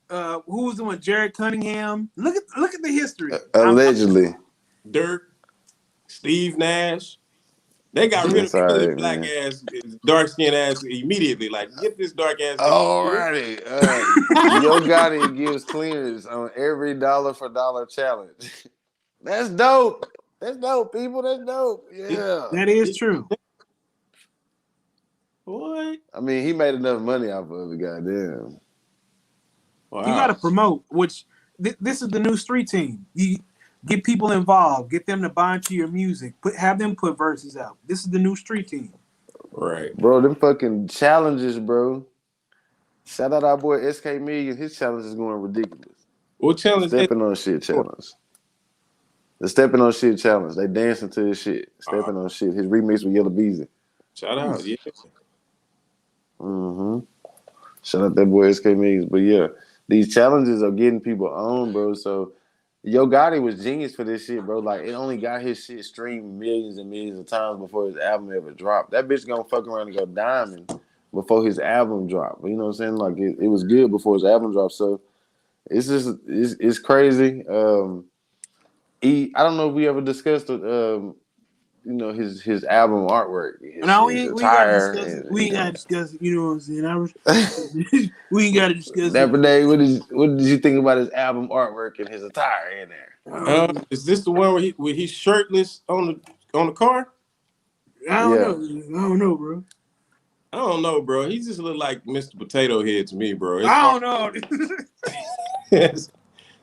Who was the one? Jared Cunningham. Look at the history. Allegedly. Dirk, Steve Nash. They got rid of the black ass, dark skinned ass immediately. Like, get this dark ass. Alrighty. Yo Gotti gives clearance on every dollar for dollar challenge. That's dope. That's dope, people. That's dope. Yeah. That is true. What? I mean, he made enough money off of it, goddamn. Wow. You got to promote, which this is the new street team. You get people involved, get them to buy into your music, have them put verses out. This is the new street team. Right. Bro, them fucking challenges, bro. Shout out our boy SK Million. His challenge is going ridiculous. What challenge? Stepping on shit challenge. The stepping on shit challenge. They dancing to his shit. Stepping on shit. His remix with Yellow Beezy. Shout out, yeah. Mm-hmm. Shout out that boy SK Millions. But yeah, these challenges are getting people on, bro. So Yo Gotti was genius for this shit, bro. Like, it only got his shit streamed millions and millions of times before his album ever dropped. That bitch gonna fuck around and go diamond before his album dropped. You know what I'm saying? Like, it was good before his album dropped. So it's just it's crazy. I don't know if we ever discussed his album artwork. We ain't gotta discuss it. You know what I'm saying? We ain't gotta discuss Dapper Day, what did you think about his album artwork and his attire in there? Is this the one where he's shirtless on the car? I don't know, bro. I don't know, bro. He just look like Mr. Potato Head to me, bro. I don't know.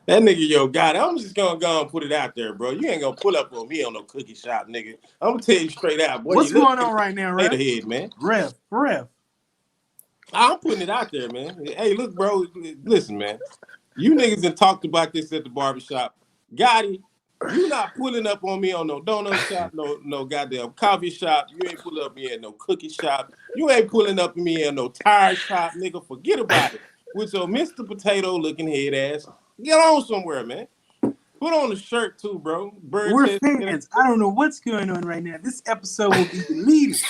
That nigga, Yo Gotti, I'm just gonna go and put it out there, bro. You ain't gonna pull up on me on no cookie shop, nigga. I'm gonna tell you straight out, boy. What's going on right now, Ref? Head, man. Ref. I'm putting it out there, man. Hey, look, bro. Listen, man. You niggas done talked about this at the barbershop. Gotti, you not pulling up on me on no donut shop, no goddamn coffee shop. You ain't pulling up me at no cookie shop. You ain't pulling up me at no tire shop, nigga. Forget about it. With your Mr. Potato looking head ass. Get on somewhere, man. Put on a shirt too, bro. Bird We're chest, fans. I don't know what's going on right now. This episode will be deleted.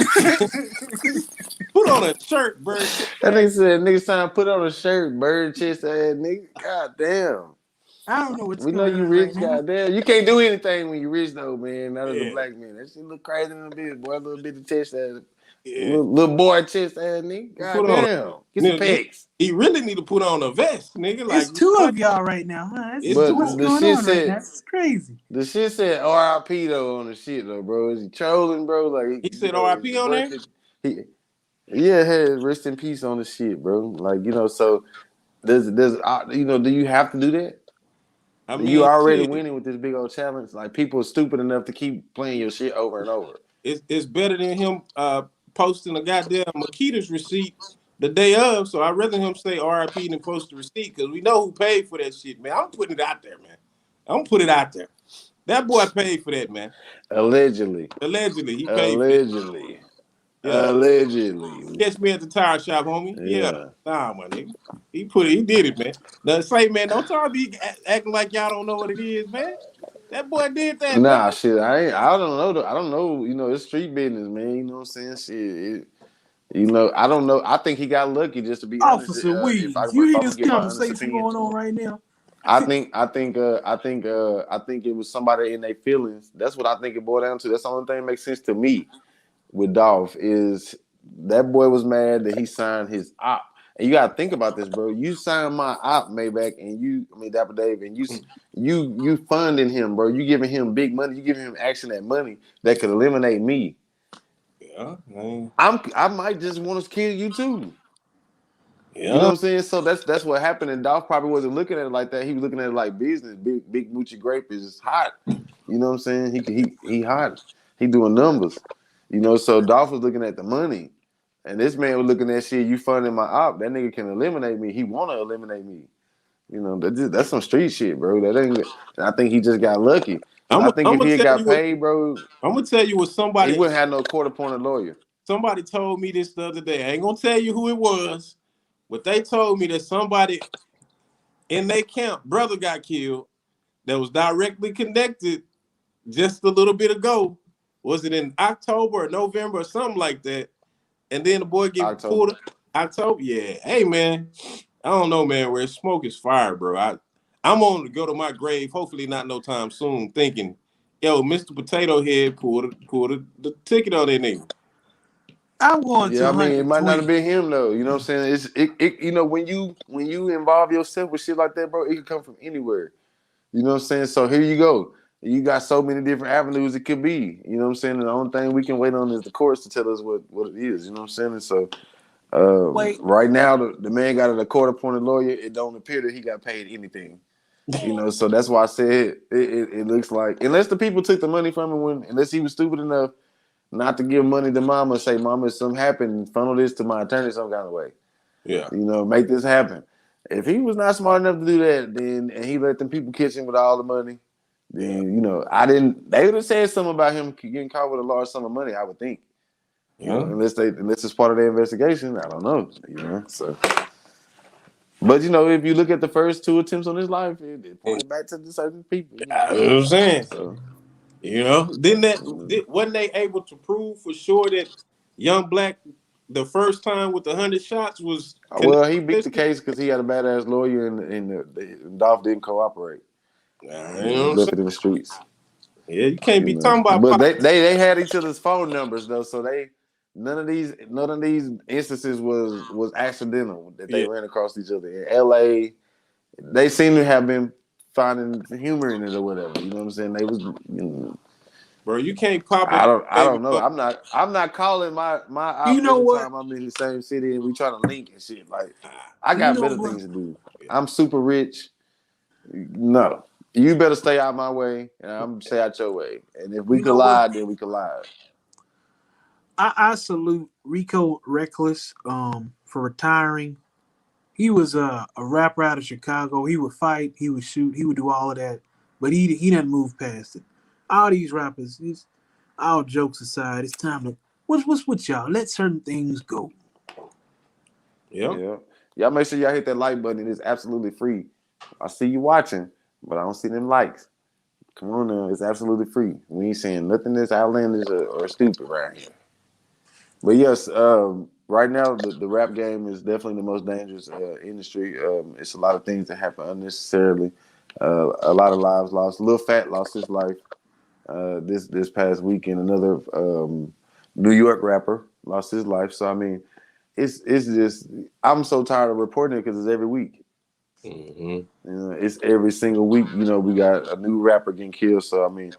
Put on a shirt, bird chest. That nigga said niggas trying to put on a shirt, bird chest ass nigga. God damn. I don't know what's We know going you on rich, right now. goddamn. You can't do anything when you rich though, man. Not as a Yeah. black man. That shit look crazy in the bitch, boy. A little bit of chest ass. Yeah. Little boy chest ass nigga. Put on Goddamn. Get some nigga, pecs. he really need to put on a vest, nigga. Like It's two of y'all right now, huh? This But is what's the going shit on said- right now. This is crazy. The shit said RIP though on the shit though, bro. Is he trolling, bro? Like He said you know, RIP his on there? birthday- Yeah, had rest in peace on the shit, bro. Like, you know, so there's you know, do you have to do that? I mean, You already shit, winning with this big old challenge. Like, people are stupid enough to keep playing your shit over and over. it's better than him posting a goddamn Makita's receipt the day of. So I'd rather him say RIP than post the receipt because we know who paid for that shit, man. I'm putting it out there, man. I'm gonna put it out there. That boy paid for that, man. Allegedly. Allegedly, he paid Allegedly. for that. Yeah. Allegedly. Catch me at the tire shop, homie. Yeah. Nah, my nigga. He did it, man. Now say, man, don't y'all be acting like y'all don't know what it is, man. That boy did that. Nah, man. shit. I don't know. I don't know. You know, it's street business, man. You know what I'm saying? Shit. You know, I don't know. I think he got lucky, just to be honest. Officer Weeds, if you I'm hear gonna this give my honest conversation opinion. going on right now? I think it was somebody in their feelings. That's what I think it boiled down to. That's the only thing that makes sense to me with Dolph is that boy was mad that he signed his op. And you gotta think about this, bro. You signed my op, Maybach, and Dapper Dave, and you funding him, bro. You giving him big money. You giving him action that money that could eliminate me. Yeah, man. I might just want to kill you too. Yeah. You know what I'm saying? So that's what happened. And Dolph probably wasn't looking at it like that. He was looking at it like business. Big Moochie Grape is hot. You know what I'm saying? He hot. He doing numbers. You know, so Dolph was looking at the money. And this man was looking at shit, you funding my op. That nigga can eliminate me. He wanna eliminate me. You know, that's some street shit, bro. I think he just got lucky. I think if he had got paid, bro, I'm gonna tell you what somebody he wouldn't have no court-appointed lawyer. Somebody told me this the other day. I ain't gonna tell you who it was, but they told me that somebody in their camp, brother got killed, that was directly connected just a little bit ago. Was it in October or November or something like that? And then the boy get pulled. October, yeah. Hey man, I don't know, man. Where smoke is fire, bro. I'm on to go to my grave. Hopefully not no time soon. Thinking, yo, Mr. Potato Head pulled the ticket on that nigga. I'm going to. I mean, it might not have been him though. You know what I'm saying? It you know, when you involve yourself with shit like that, bro, it can come from anywhere. You know what I'm saying? So here you go. You got so many different avenues it could be. You know what I'm saying? And the only thing we can wait on is the courts to tell us what it is. You know what I'm saying? And so right now the man got a court-appointed lawyer. It don't appear that he got paid anything. You know, so that's why I said it looks like, unless the people took the money from him, unless he was stupid enough not to give money to mama, say, mama, if something happened, funnel this to my attorney some kind of way. Yeah. You know, make this happen. If he was not smart enough to do that, then and he let them people catch him with all the money, then, you know, they would have said something about him getting caught with a large sum of money, I would think. You know, unless it's part of their investigation, I don't know. You know, so. But you know, if you look at the first two attempts on his life, it pointed back to the certain people. You know what I'm saying? So, you know, wasn't they able to prove for sure that Young Black the first time with 100 shots was? Well, he beat the case because he had a badass lawyer, and Dolph didn't cooperate. You know left it in the streets. Yeah, you can't be talking about. But they had each other's phone numbers though, so none of these instances was accidental that they ran across each other in L.A. They seem to have been finding humor in it or whatever. You know what I'm saying? They was, you know. Bro, you can't pop it. I don't know. I'm not calling my you know every what? time I'm in the same city and we trying to link and shit. Like, I got better things to do. I'm super rich. No. You better stay out my way and I'm stay out your way. And if we collide, then we collide. I salute Rico Reckless for retiring He was a rapper out of Chicago. He would fight, he would shoot, he would do all of that, but he didn't move past it. All these rappers, all jokes aside, it's time to what's with y'all? Let certain things go. Yep. Yeah. Y'all make sure y'all hit that like button. It is absolutely free. I see you watching, but I don't see them likes. Come on now, it's absolutely free. We ain't saying nothing that's outlandish or stupid right here. But yes, right now the rap game is definitely the most dangerous industry. It's a lot of things that happen unnecessarily. A lot of lives lost. Lil Fat lost his life this past weekend. Another New York rapper lost his life. So I mean, it's just I'm so tired of reporting it because it's every week. Mm-hmm. It's every single week. We got a new rapper getting killed. So I mean,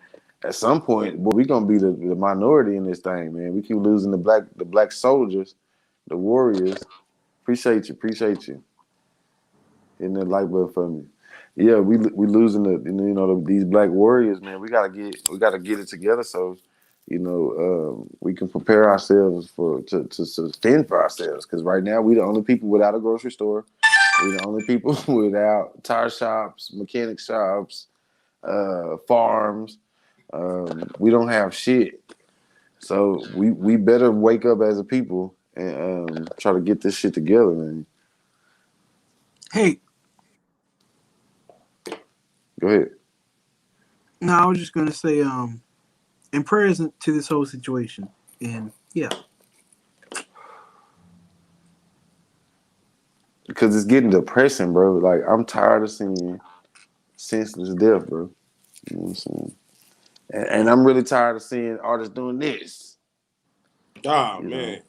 at some point, well, we gonna be the minority in this thing, man. We keep losing the black soldiers, the warriors. Appreciate you. Hitting that like button for me. Yeah, we losing these black warriors, man. We gotta get it together so we can prepare ourselves to fend for ourselves. Because right now we the only people without a grocery store. We the only people without tire shops, mechanic shops, farms. We don't have shit. So we better wake up as a people and try to get this shit together, man. Hey, Go ahead. no, I was just gonna say, and prayers to this whole situation, and yeah. Because it's getting depressing, bro. Like, I'm tired of seeing senseless death, bro. You know what I'm saying? And I'm really tired of seeing artists doing this. Oh You know? man.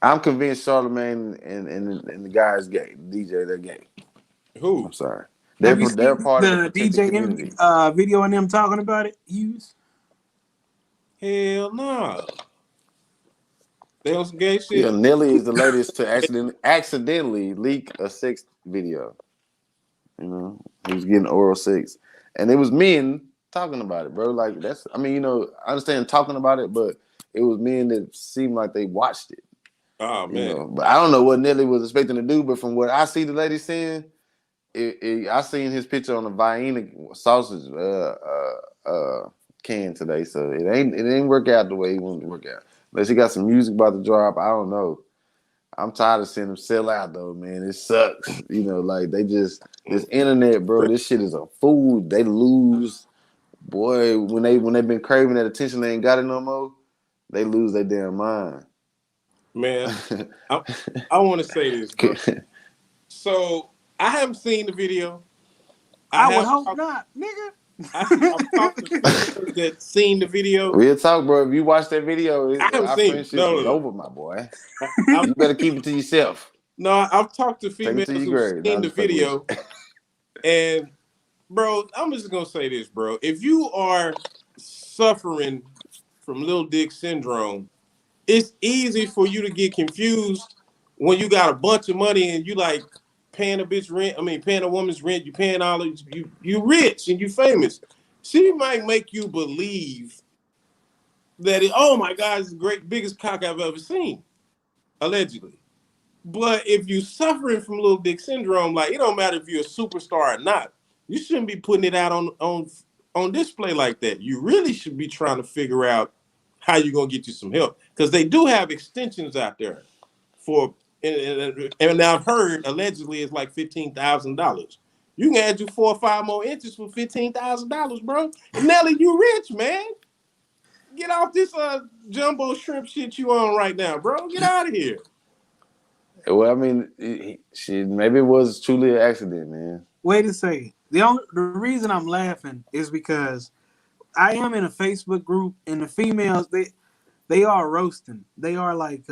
I'm convinced Charlamagne and the guys gay. DJ, they're gay. Who? I'm sorry. Have you They're seen part of the the protected DJ community. video and them talking about it? Hughes? Hell no. They on some gay shit. Yeah, Nelly is the latest to accidentally leak a sex video. He was getting oral sex. And it was men talking about it, bro. Like, I understand talking about it, but it was men that seemed like they watched it. Oh man. But I don't know what Nelly was expecting to do, but from what I see the lady saying, I seen his picture on the Vienna sausage can today, so it ain't work out the way he wanted to work out. Unless he got some music about to drop, I don't know. I'm tired of seeing them sell out though, man. It sucks. Like they just this internet, bro. This shit is a food. They lose, boy. When they've been craving that attention, they ain't got it no more. They lose their damn mind. Man, I want to say this, bro. So I haven't seen the video. I would hope not, nigga. I've talked to people that seen the video. Real talk, bro. If you watch that video, I haven't our seen friendship it. is over, my boy. You better keep it to yourself. No, I've talked to females to who've seen the video. And, bro, I'm just going to say this, bro. If you are suffering from Lil Dick syndrome, it's easy for you to get confused when you got a bunch of money and you like paying a bitch rent. I mean, paying a woman's rent. You paying all of you rich and you famous. She might make you believe that oh my God, it's the biggest cock I've ever seen, allegedly. But if you suffering from Lil Dick syndrome, like it don't matter if you're a superstar or not, you shouldn't be putting it out on display like that. You really should be trying to figure out how you're gonna get you some help, because they do have extensions out there for, and I've heard allegedly it's like $15,000. You can add you 4 or 5 more inches for $15,000, bro. Nelly, you rich, man. Get off this jumbo shrimp shit you on right now, bro. Get out of here. Well, I mean, maybe it was truly an accident, man. Wait a second. The reason I'm laughing is because I am in a Facebook group, and the females they are roasting. They are like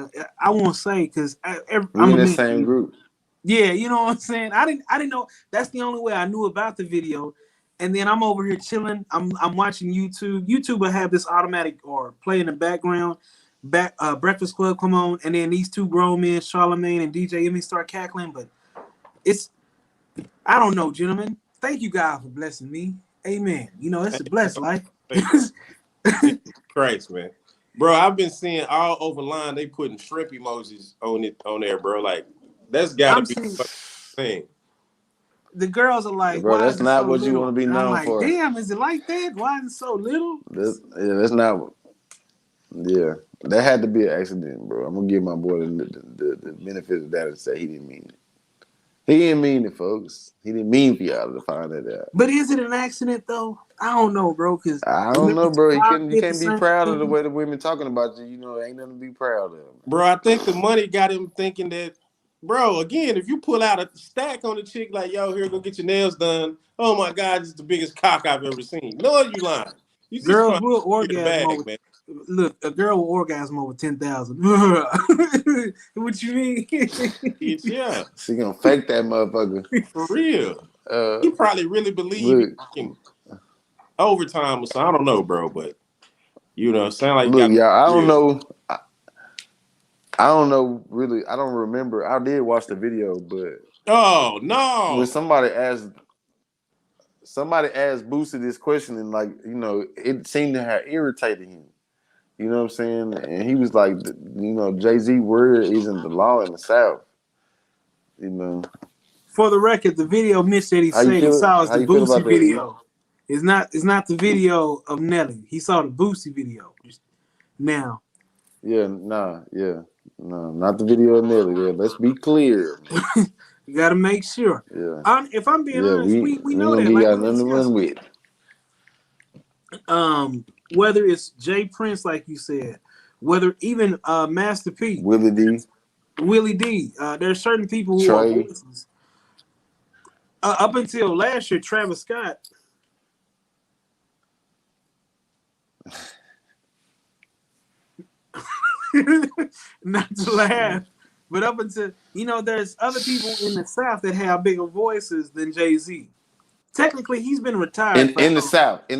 I won't say because I'm in the same group. Yeah, you know what I'm saying. I didn't know. That's the only way I knew about the video. And then I'm over here chilling. I'm watching YouTube. YouTube will have this automatic or play in the background. Breakfast Club come on, and then these two grown men, Charlamagne and DJ Emmy, start cackling. But I don't know, gentlemen. Thank you, God, for blessing me. Amen. It's a blessed life. Christ, man. Bro, I've been seeing all over line they putting shrimp emojis on there, bro. Like That's got to I'm be seeing the thing. the girls are like, Bro, why that's is it not so what you little? want to be And I'm known like, for. damn, is it like that? Why is it so little? That's not. Yeah, that had to be an accident, bro. I'm gonna give my boy the benefit of that and say he didn't mean it. He didn't mean it, folks. He didn't mean for y'all to find that out. But is it an accident though? I don't know, bro. Because I don't know, bro. You did the can't be same proud of the thing. way the women talking about you. You know, ain't nothing to be proud of. Bro, I think the money got him thinking that, bro, again, if you pull out a stack on the chick like, yo, here, go get your nails done. Oh my God, this is the biggest cock I've ever seen. No, you lying. You just Girls trying will to get a orgasm over. bag, man. Look, a girl will orgasm over 10,000. What you mean? It's, yeah, She gonna fake that motherfucker. for real. He probably really believe Look, he can overtime or something. I don't know, bro, but you know, sound like you look, got y'all. I don't real. know. I don't know. Really, I don't remember. I did watch the video, but Oh when no. somebody asked Boosie this question, and like, you know, it seemed to have irritated him. You know what I'm saying? And he was like, you know, Jay-Z word isn't the law in the South. You know, For the record, the video Mitch said he how you said he feel? saw is How the you feel Boosie about that? E? video. It's not the video of Nelly. He saw the Boosie video. Now, Yeah, nah, yeah, no, not the video of Nelly. Yeah, let's be clear. you got to make sure. Yeah, If I'm being yeah, honest, we we know gonna that. give Like y'all we nothing to run discussed. with. Whether it's Jay Prince, like you said, whether even Master P, Willie D, Willie D, there's certain people who are Trey. voices. Up until last year, Travis Scott. Not to laugh, but up until there's other people in the South that have bigger voices than Jay-Z. Technically, he's been retired In the for South. You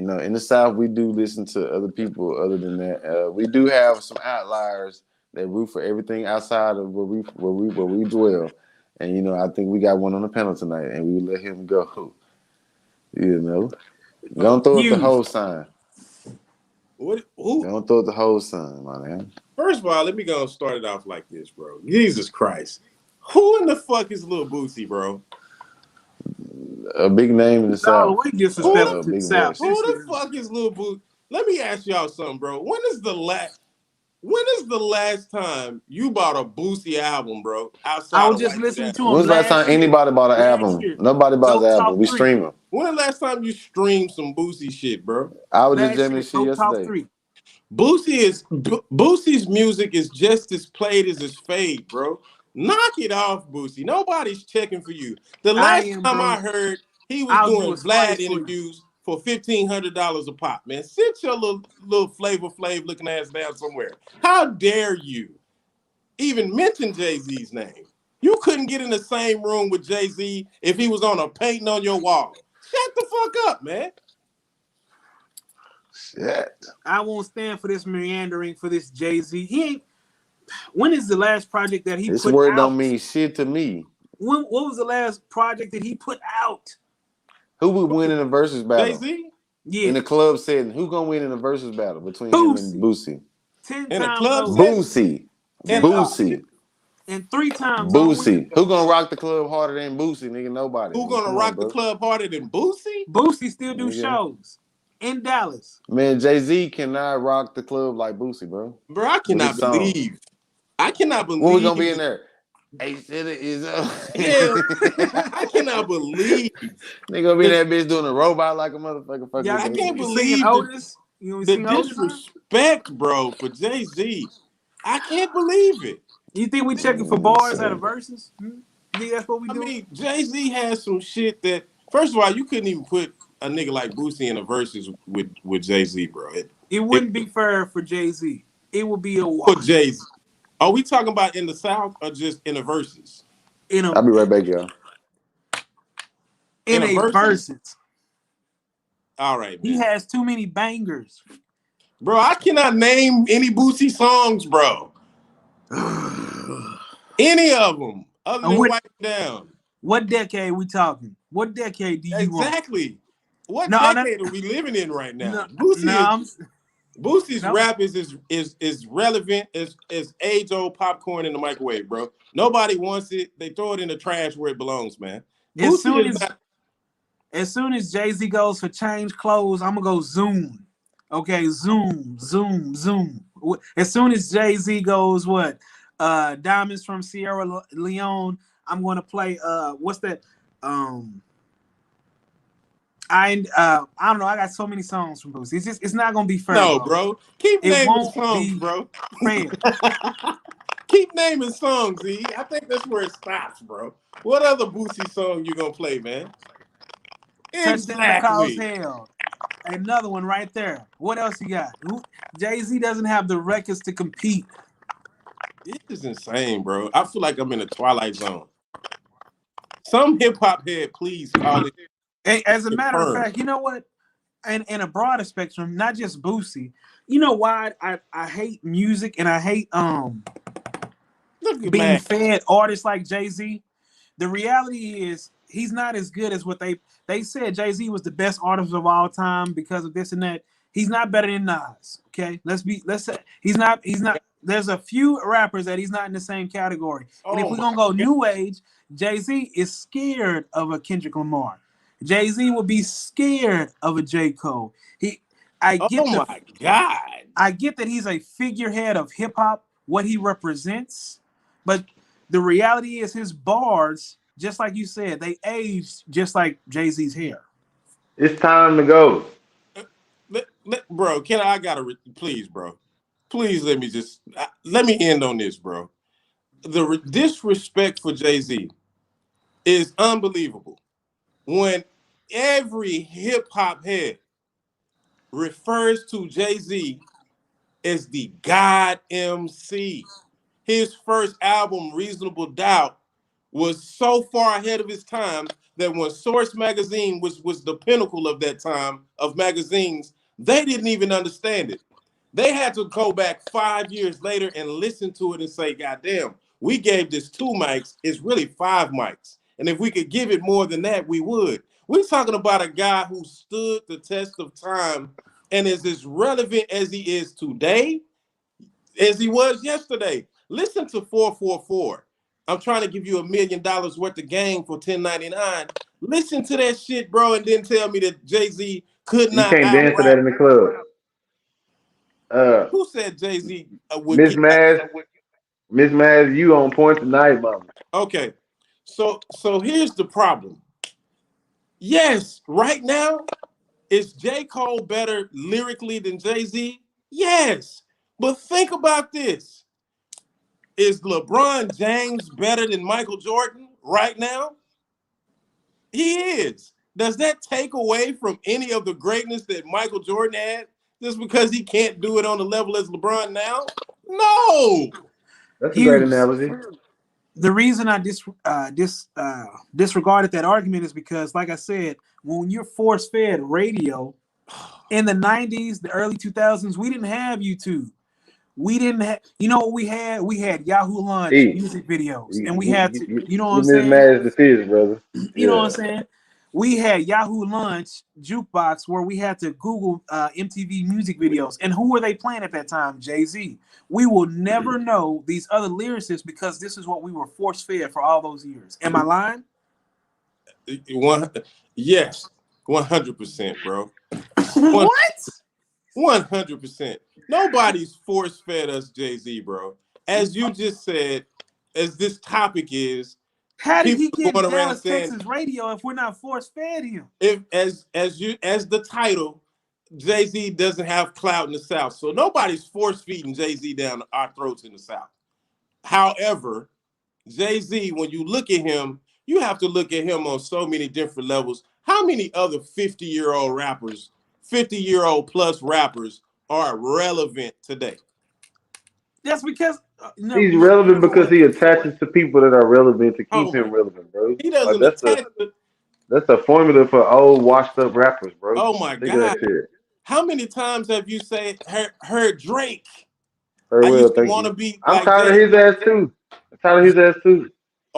know, in the South, we do listen to other people. Other than that, we do have some outliers that root for everything outside of where we dwell. And you know, I think we got one on the panel tonight, and we let him go. You know, don't throw up the whole sign. What? Who? Don't throw up the whole sign, my man. First of all, let me go start it off like this, bro. Jesus Christ. Who in the fuck is Lil Boosie, bro? A big name in the all the South. way disrespectful to the Big South. voice. Who the fuck is Lil Boosie? Let me ask y'all something, bro. When is the last time you bought a Boosie album, bro? Outside I was of just like listening to him When's the last time anybody bought an album? year. Nobody buys Dope an Top album. We 3. stream them. When the last time you streamed some Boosie shit, bro? I was just Last jamming year, this shit Dope Top yesterday. 3. Boosie's music is just as played as his fade, bro. Knock it off, Boosie. Nobody's checking for you. The last time I heard he was doing Vlad interviews for $1,500 a pop, man. Sit your little Flavor Flav looking ass down somewhere. How dare you even mention Jay-Z's name? You couldn't get in the same room with Jay-Z if he was on a painting on your wall. Shut the fuck up, man. Shit. I won't stand for this meandering for this Jay-Z. He ain't. When is the last project that he This put word out? don't mean shit to me. What was the last project that he put out? Who would win in a versus battle? Jay-Z? Yeah. In the club setting, who gonna win in a versus battle between him and Boosie? 10 In a times club over. Boosie. Boosie. And 3 times Boosie. Who gonna rock the club harder than Boosie, nigga? Nobody. Who gonna rock the club harder than Boosie? Boosie still do shows in Dallas. Man, Jay-Z cannot rock the club like Boosie, bro. Bro, I cannot believe. I cannot believe. When we gonna be in there? Hey, shit is yeah, I cannot believe. They gonna be that bitch doing a robot like a motherfucker. Yeah, I can't believe Otis. The disrespect, bro, for Jay-Z. I can't believe it. You think we checking for bars at a versus? You think that's what we do? I mean, Jay-Z has some shit that, first of all, you couldn't even put a nigga like Boosie in a versus with Jay-Z, bro. It wouldn't be fair for Jay-Z. It would be a for Jay-Z. Are we talking about in the South or just in a versus? I'll be right back, y'all. In a versus. All right, man. He has too many bangers. Bro, I cannot name any Boosie songs, bro. Any of them, other than Wipe It Down. What decade we talking? What decade do you want? Exactly. What decade are we living in right now? Boosie Boosie's No. rap is relevant as age old popcorn in the microwave, bro. Nobody wants it. They throw it in the trash where it belongs, man. As Boosie soon is as not. as soon as Jay-Z goes for change clothes, I'm gonna go zoom. Okay, zoom, zoom, zoom. As soon as Jay-Z goes, what? Diamonds from Sierra Leone. I'm gonna play. What's that? I don't know. I got so many songs from Boosie. It's not gonna be fair. No, bro. Keep It naming won't songs, be bro. fair. Keep naming songs, E. I think that's where it stops, bro. What other Boosie song you gonna play, man? Touchdown to cause Exactly. hell. Another one right there. What else you got? Jay-Z doesn't have the records to compete. This is insane, bro. I feel like I'm in a Twilight Zone. Some hip hop head, please call it. As a matter of confirmed. fact, you know what? And in a broader spectrum, not just Boosie. You know why I hate music and I hate Look at being Mac. fed artists like Jay-Z? The reality is he's not as good as what they said. Jay-Z was the best artist of all time because of this and that. He's not better than Nas. Okay, let's say he's not. There's a few rappers that he's not in the same category. And if Oh we're my gonna go new age, Jay-Z is scared of a Kendrick Lamar. Jay-Z would be scared of a J. Cole. I get that he's a figurehead of hip hop, what he represents, but the reality is his bars, just like you said, they aged just like Jay-Z's hair. It's time to go. Bro, please, bro. Please let me end on this, bro. The disrespect for Jay-Z is unbelievable. When every hip hop head refers to Jay-Z as the God MC. His first album, Reasonable Doubt, was so far ahead of his time that when Source magazine was the pinnacle of that time of magazines, they didn't even understand it. They had to go back 5 years later and listen to it and say, God damn, we gave this 2 mics, it's really 5 mics. And if we could give it more than that, we would. We're talking about a guy who stood the test of time and is as relevant as he is today as he was yesterday. Listen to 444. I'm trying to give you $1 million worth of game for $10.99. Listen to that shit, bro, and then tell me that Jay-Z could You not can't dance to that in the club. Who said Jay-Z would Miss Maz, you on point tonight, mama. Okay, so here's the problem. Yes, right now, is J. Cole better lyrically than Jay-Z? Yes, but think about this. Is LeBron James better than Michael Jordan right now? He is. Does that take away from any of the greatness that Michael Jordan had just because he can't do it on the level as LeBron now? No. That's a great analogy. The reason I disregarded that argument is because, like I said, when you're force-fed radio in the 90s, the early 2000s, we didn't have YouTube. We didn't have, you know what we had? We had Yahoo Lunch music videos, and we had to, you know what I'm saying? Maz the fizz, brother. You know what I'm saying? We had Yahoo Lunch jukebox where we had to Google MTV music videos. And who were they playing at that time? Jay-Z. We will never know these other lyricists because this is what we were force-fed for all those years. Am I lying? Yes, 100%, bro. What? 100%. Nobody's force-fed us Jay-Z, bro. As you just said, as this topic is, how did he get Dallas, Texas radio if we're not force-fed him? If as the title, Jay-Z doesn't have clout in the South, so nobody's force-feeding Jay-Z down our throats in the South. However, Jay-Z, when you look at him, you have to look at him on so many different levels. How many other 50-year-old rappers, 50-year-old plus rappers are relevant today? That's because he's relevant because he attaches to people that are relevant to keep him relevant, bro. He doesn't that's a formula for old washed up rappers, bro. Oh my God. How many times have you heard Drake? I used to want to be. I'm tired of his ass too.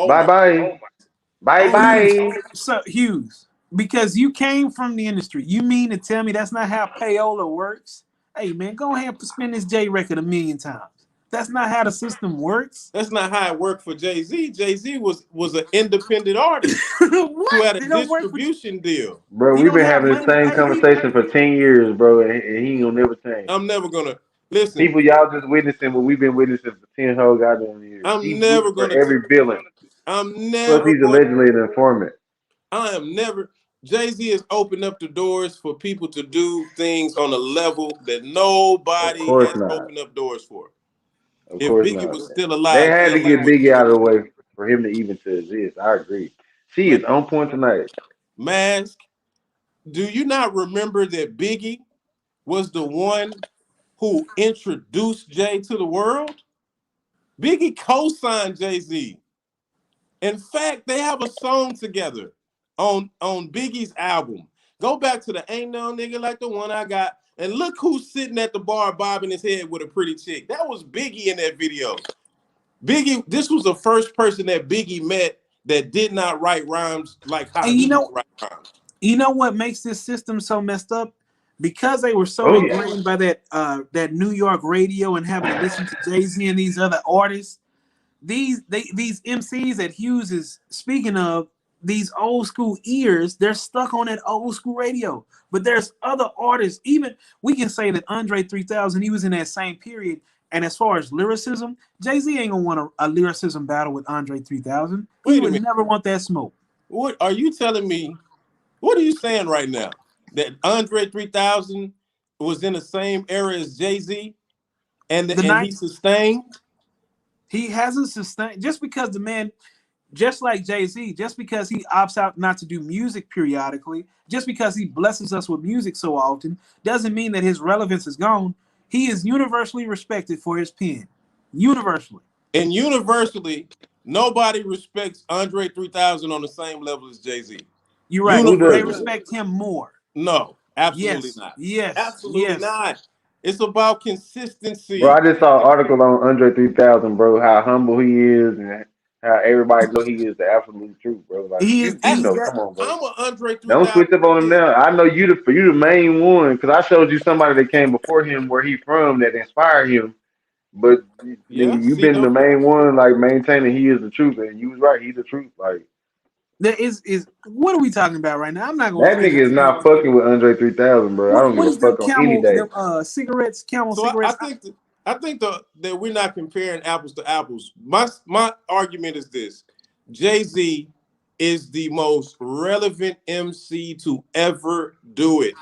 Bye. So Hughes, because you came from the industry, you mean to tell me that's not how payola works? Hey man, go ahead and spin this J record 1,000,000 times. That's not how the system works. That's not how it worked for Jay-Z. Jay-Z was an independent artist who What? had a They don't work for. distribution deal. Bro, He we've don't been have having the money to same pay conversation people. for 10 years, bro, and he ain't gonna never change. I'm never gonna listen. People, y'all just witnessing what we've been witnessing for 10 whole goddamn years. I'm He's never rooting for gonna. every villain. I'm Plus, never he's going. allegedly an informant. I am never. Jay-Z has opened up the doors for people to do things on a level that Of nobody course has not. opened up doors for. Of If course Biggie not. was still They alive, had to Jay-Z get would Biggie out of the do way for him to even to exist. I agree. She it. is on point tonight. Mask, do you not remember that Biggie was the one who introduced Jay to the world? Biggie co-signed Jay-Z. In fact, they have a song together on Biggie's album. Go back to the Ain't No Nigga Like the One I Got, and look who's sitting at the bar bobbing his head with a pretty chick. That was Biggie in that video. Biggie, this was the first person that Biggie met that did not write rhymes like how And he would write rhymes. you know what makes this system so messed up? Because they were so Oh, yeah. ingrained by that New York radio and having to listen to Jay-Z and these other artists. These MCs that Hughes is speaking of, these old school ears, they're stuck on that old school radio. But there's other artists. Even we can say that Andre 3000, he was in that same period. And as far as lyricism, Jay-Z ain't gonna want a lyricism battle with Andre 3000. He Wait a would minute. never want that smoke. What are you telling me? What are you saying right now? That Andre 3000 was in the same era as Jay-Z and he sustained? He hasn't sustained just because the man, just like Jay-Z, just because he opts out not to do music periodically, just because he blesses us with music so often, doesn't mean that his relevance is gone. He is universally respected for his pen. Universally. And universally, nobody respects Andre 3000 on the same level as Jay-Z. You're right. Who They does? respect him more. No, absolutely Yes. not. Yes. Absolutely Yes. not. It's about consistency. Bro, I just saw an article on Andre 3000, bro, how humble he is and how everybody know he is the absolute truth, bro. Like, He you is know, that, come on, bro. I'm an Andre 3000. Don't switch up on him now. I know you the main one, because I showed you somebody that came before him where he from that inspired him. But Yeah, nigga, you've see, been the main one, like maintaining he is the truth, and you was right, he's the truth. Like there is what are we talking about right now? I'm not gonna that spend nigga is not fucking with Andre 3000, bro. I don't what give a is them fuck on any day. cigarettes, Camel So cigarettes? I think that we're not comparing apples to apples. My argument is this: Jay-Z is the most relevant MC to ever do it.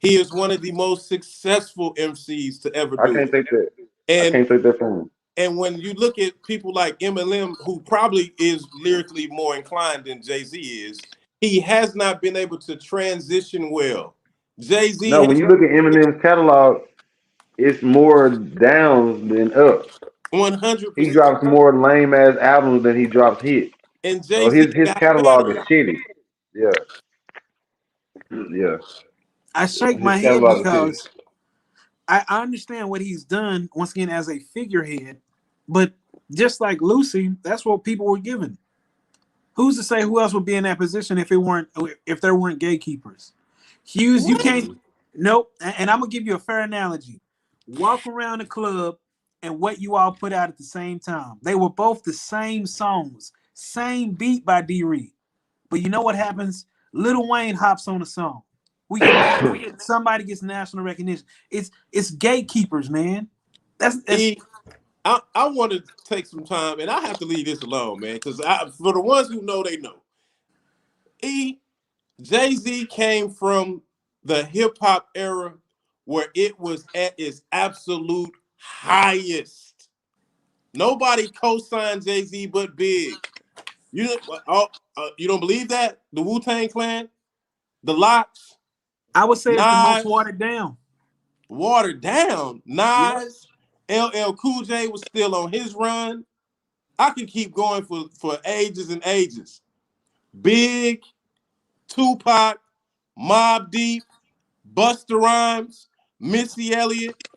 He is one of the most successful MCs to ever I do can't it. take that. I And can't take that from him. and when you look at people like Eminem, who probably is lyrically more inclined than Jay-Z is, he has not been able to transition well. Jay-Z No, when has you look at Eminem's catalog, it's more downs than up. 100%. He drops more lame ass albums than he drops hits. And So Jay-Z his got catalog is better. shitty. Yeah. Yeah. I shake His my head catalog is shitty. because I understand what he's done once again as a figurehead, but just like Lucy, that's what people were given. Who's to say who else would be in that position if there weren't gatekeepers? Hughes, you can't. Nope. And I'm gonna give you a fair analogy. Walk around the club and what you all put out at the same time. They were both the same songs, same beat by D. Reed. But you know what happens? Lil Wayne hops on a song. Somebody gets national recognition. It's gatekeepers, man. That's I want to take some time, and I have to leave this alone, man, because for the ones who know, they know. Jay-Z came from the hip-hop era where it was at its absolute highest. Nobody co-signed Jay-Z but Big. You don't believe that? The Wu-Tang Clan? The Lox? I would say it's the most Nas? watered down. Watered down. Nas? Yeah. LL Cool J was still on his run. I could keep going for ages and ages. Big, Tupac, Mobb Deep, Busta Rhymes, Missy Elliott.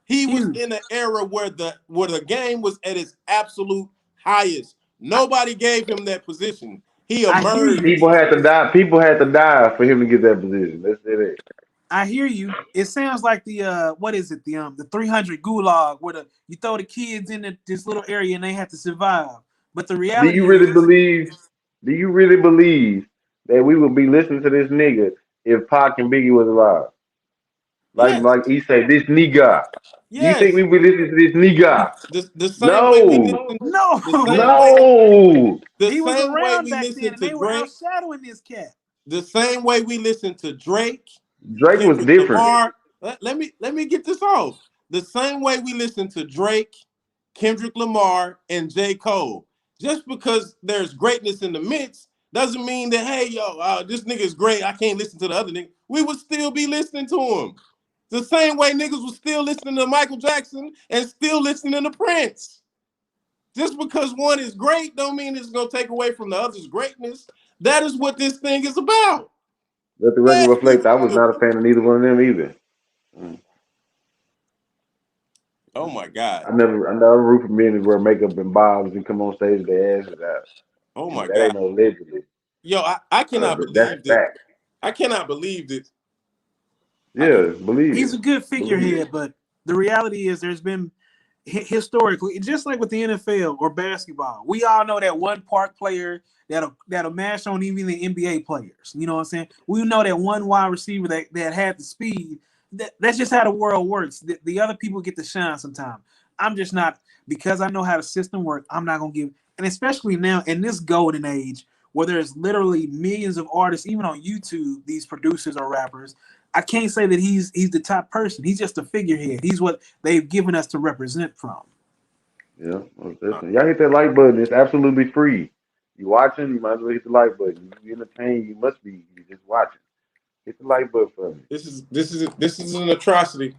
He was in an era where the game was at its absolute highest. Nobody gave him that position. He emerged. People had to die. People had to die for him to get that position. Let's say that. I hear you. It sounds like the what is it? The 300 gulag where you throw the kids in this little area and they have to survive. But the Do you reality really is, believe? Do you really believe that we would be listening to this nigga if Pac and Biggie was alive? Yes, Like he said, this nigga. Do you think yes. we would listen to this nigga? The same way we No, listen, no, the same way, no. the he was same way around we back then listen and to they were Drake, outshadowing this cat. the same way we listen to Drake, Drake was Kendrick different. Lamar. Let me get this off. The same way we listen to Drake, Kendrick Lamar, and J. Cole. Just because there's greatness in the mix doesn't mean that, hey, yo, this nigga is great. I can't listen to the other nigga. We would still be listening to him. The same way niggas was still listening to Michael Jackson and still listening to Prince. Just because one is great don't mean it's gonna take away from the other's greatness. That is what this thing is about. Let the record That is reflect. I was not a fan of neither one of them either. oh my God. I never root for men to wear makeup and bobs and come on stage with their asses out. Oh my That ain't God. no allegedly. Yo, I cannot That's believe that. fact. I cannot believe that. Yeah, believe He's it. a good Believe figurehead, it. but the reality is there's been historically, just like with the NFL or basketball, we all know that one park player that'll mash on even the NBA players. You know what I'm saying? We know that one wide receiver that had the speed. That's just how the world works. The other people get to shine sometimes. I'm just not, because I know how the system works. I'm not gonna give, and especially now in this golden age where there's literally millions of artists, even on YouTube, these producers or rappers. I can't say that he's the top person. He's just a figurehead. He's what they've given us to represent from. Yeah, most definitely. Y'all hit that like button. It's absolutely free. You watching, you might as well hit the like button. You entertained, you must be. You just watching. Hit the like button for me. This is an atrocity.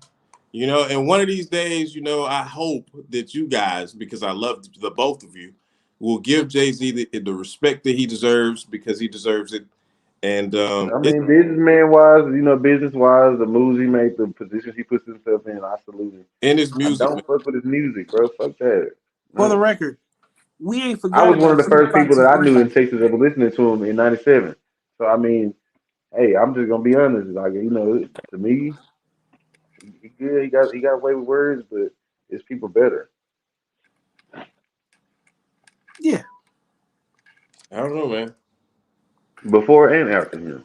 And one of these days, I hope that you guys, because I love the both of you, will give Jay-Z the respect that he deserves, because he deserves it. And I mean, businessman wise, business wise, the moves he made, the positions he puts himself in, I salute him. in his I music, man. don't fuck with his music, bro. Fuck that. For the No. record, we ain't I forgot was one of about the first people Tupac that I knew Shakur. in Texas that was listening to him in '97. So I mean, hey, I'm just gonna be honest. Like to me, he good. He got away with words, but his people better. Yeah, I don't know, man. Before and after him.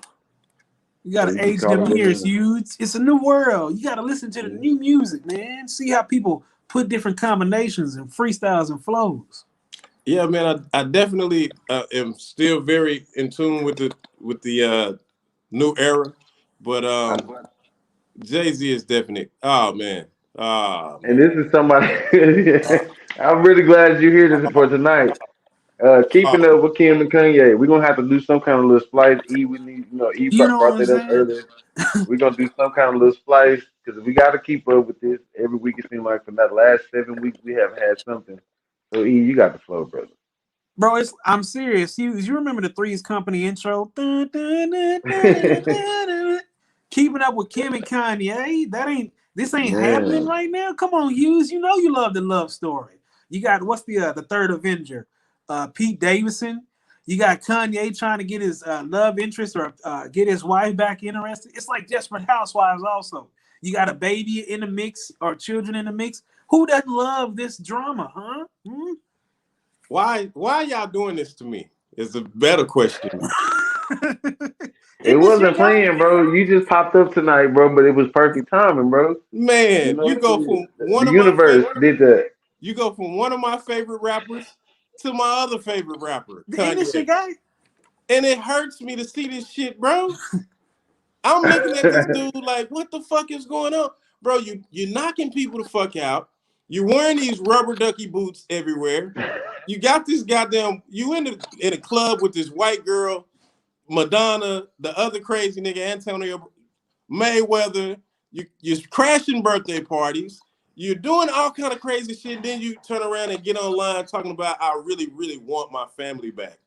you So gotta you just age call them him what years, it is. you. It's a new world. You gotta listen to the Mhm. new music, man. See how people put different combinations and freestyles and flows. Yeah, man. I definitely am still very in tune with the new era, but I, Jay-Z is definite. Oh man. Oh and man. this is somebody. I'm really glad you're here for tonight. Keeping Oh, up with Kim and Kanye, we're gonna have to do some kind of little splice. E, we need, E You know what brought I'm that up saying? earlier. We're gonna do some kind of little splice because we got to keep up with this every week. It seems like for that last 7 weeks we have had something. So E, you got the flow, brother. Bro, I'm serious. You remember the Three's Company intro? Keeping up with Kim and Kanye. This ain't happening Man, right now. Come on, Hughes. You know you love the love story. You got what's the third Avenger? Pete Davidson. You got Kanye trying to get his love interest or get his wife back interested. It's like Desperate Housewives also. You got a baby in the mix or children in the mix. Who doesn't love this drama, huh? why y'all doing this to me? Is a better question. it Isn't this your wasn't guy? playing, bro. You just popped up tonight, bro, but it was perfect timing, bro. Man, you go from The one of my universe favorite did that. you go from one of my favorite rappers to my other favorite rapper, Ain't this your Kanye. guy? And it hurts me to see this shit, bro. I'm looking at this dude like, what the fuck is going on? Bro, you're knocking people the fuck out. You're wearing these rubber ducky boots everywhere. You got this goddamn, you in a club with this white girl, Madonna, the other crazy nigga, Antonio Mayweather. You're crashing birthday parties. You're doing all kind of crazy shit. Then you turn around and get online talking about, I really, really want my family back.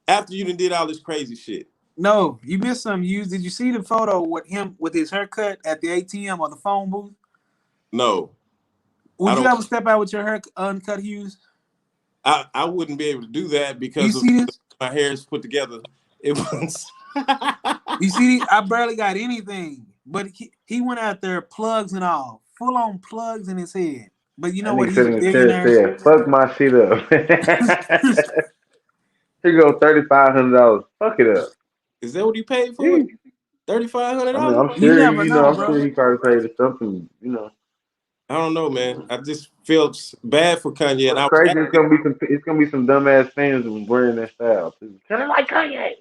After you done did all this crazy shit. No, you missed some. Did you see the photo with him with his haircut at the ATM or the phone booth? No, I Would you don't. ever step out with your hair uncut, Hughes? I wouldn't be able to do that You because of see this? my hair is put together. It was. You see, I barely got anything. but he went out there plugs and all, full on plugs in his head. But you know That what? nigga He's sitting a in the chair billionaire. said, "Fuck my shit up." Here go $3,500. Fuck it up. Is that what he paid for it? Jeez. I mean, $3,500? I'm You sure never you know. know, I'm sure bro. he probably paid something. You know, I don't know, man. I just feel bad for Kanye, and what's I was crazy? actually, It's gonna be some dumbass fans wearing that style too. Kind of like Kanye.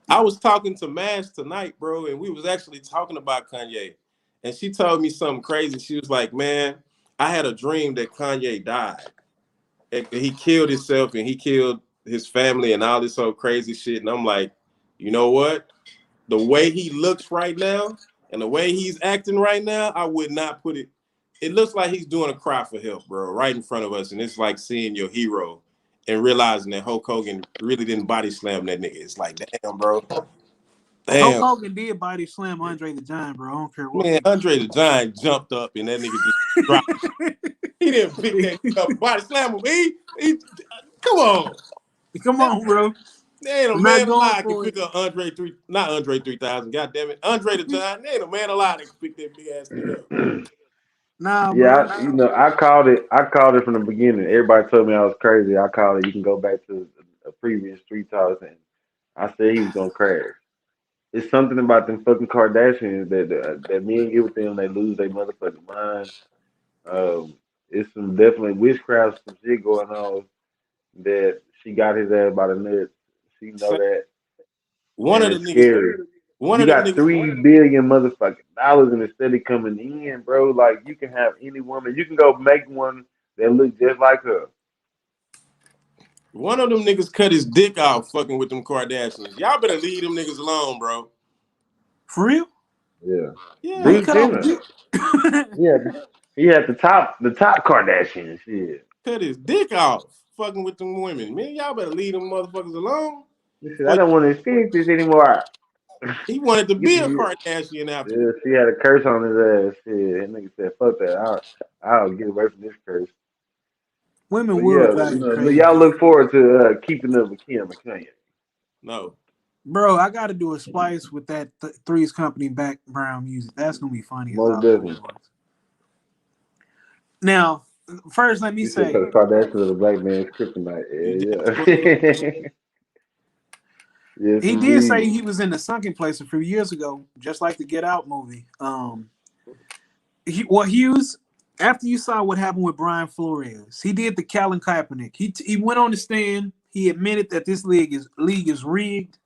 I was talking to Mash tonight, bro, and we was actually talking about Kanye, and she told me something crazy. She was like, "Man, I had a dream that Kanye died. And he killed himself and he killed his family and all this old crazy shit." And I'm like, you know what? The way he looks right now and the way he's acting right now, I would not put it. It looks like he's doing a cry for help, bro, right in front of us. And it's like seeing your hero and realizing that Hulk Hogan really didn't body slam that nigga. It's like, damn, bro. Hulk Damn. Hogan did body slam Andre the Giant, bro. I don't care what Man, people Andre the Giant jumped up and that nigga just dropped. He didn't pick that up, body slam him. Come on. Come on, bro. There ain't a I'm not man going alive can for it. pick up not Andre 3000, God damn it. Andre the Giant. There ain't a man alive that can pick that big ass nigga up. Nah, Yeah, bro. I called it. I called it from the beginning. Everybody told me I was crazy. I called it. You can go back to a previous street talks, and I said he was gonna crash. It's something about them fucking Kardashians that men get with them, they lose their motherfucking mind. It's some definitely witchcraft, some shit going on that she got his ass by the nuts. She know that, One and of the it's niggas, scary. one You of them got niggas, $3 billion motherfucking dollars and it's steady coming in, bro. Like you can have any woman. You can go make one that look just like her. one of them niggas cut his dick off fucking with them Kardashians. Y'all better leave them niggas alone, bro. For real? Yeah. Yeah, He Bruce cut off Jenner. dick. Yeah. He had the top Kardashian shit. cut his dick off fucking with them women. Man, y'all better leave them motherfuckers alone. He said, I But don't want to experience this anymore. he wanted to Get be a the Kardashian Yeah, afterwards. she had a curse on his ass. Shit. That nigga said, fuck that. I'll get away from this curse. Women But will yeah, drive you crazy. y'all look forward to keeping up with Kim and Kanye. No. Bro, I got to do a splice with that Three's Company background music. That's going to be funny as Most all. definitely. Now, first, let me You said say, because Kardashian is a black man's kryptonite. Yeah. Yes, he did say indeed. he was in the Sunken Place a few years ago, just like the Get Out movie. Hughes, after you saw what happened with Brian Flores, he did the Colin Kaepernick. He went on the stand. He admitted that this league is rigged.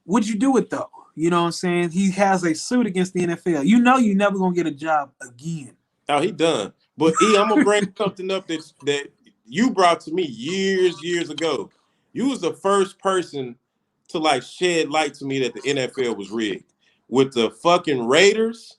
Would you do it though? You know what I'm saying? He has a suit against the NFL. You know you're never gonna get a job again. Oh, he done. But I'm gonna bring something up that you brought to me years ago. You was the first person to like shed light to me that the NFL was rigged with the fucking Raiders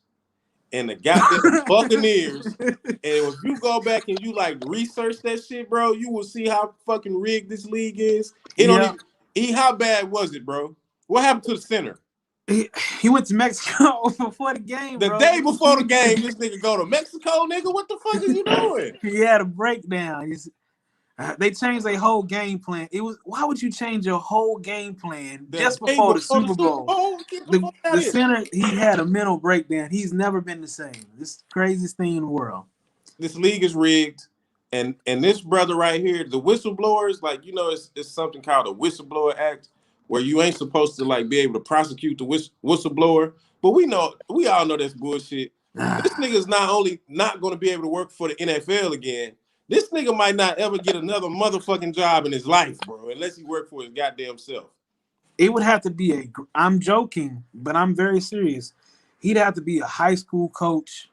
and the goddamn Buccaneers. And if you go back and you like research that shit, bro, you will see how fucking rigged this league is. It don't Yeah. even. How bad was it, bro? What happened to the center? He went to Mexico before the game, The bro. day before the game, this nigga go to Mexico, nigga. What the fuck are you doing? He had a breakdown. They changed their whole game plan. Why would you change your whole game plan just before the Super Bowl? Get the fuck out The of here. center, he had a mental breakdown. He's never been the same. This is the craziest thing in the world. This league is rigged, and this brother right here, the whistleblowers, like it's something called a whistleblower act, where you ain't supposed to like be able to prosecute the whistleblower. But we all know that's bullshit. This nigga's not only not going to be able to work for the NFL again. This nigga might not ever get another motherfucking job in his life, bro, unless he work for his goddamn self. It would have to be I'm joking, but I'm very serious. He'd have to be a high school coach,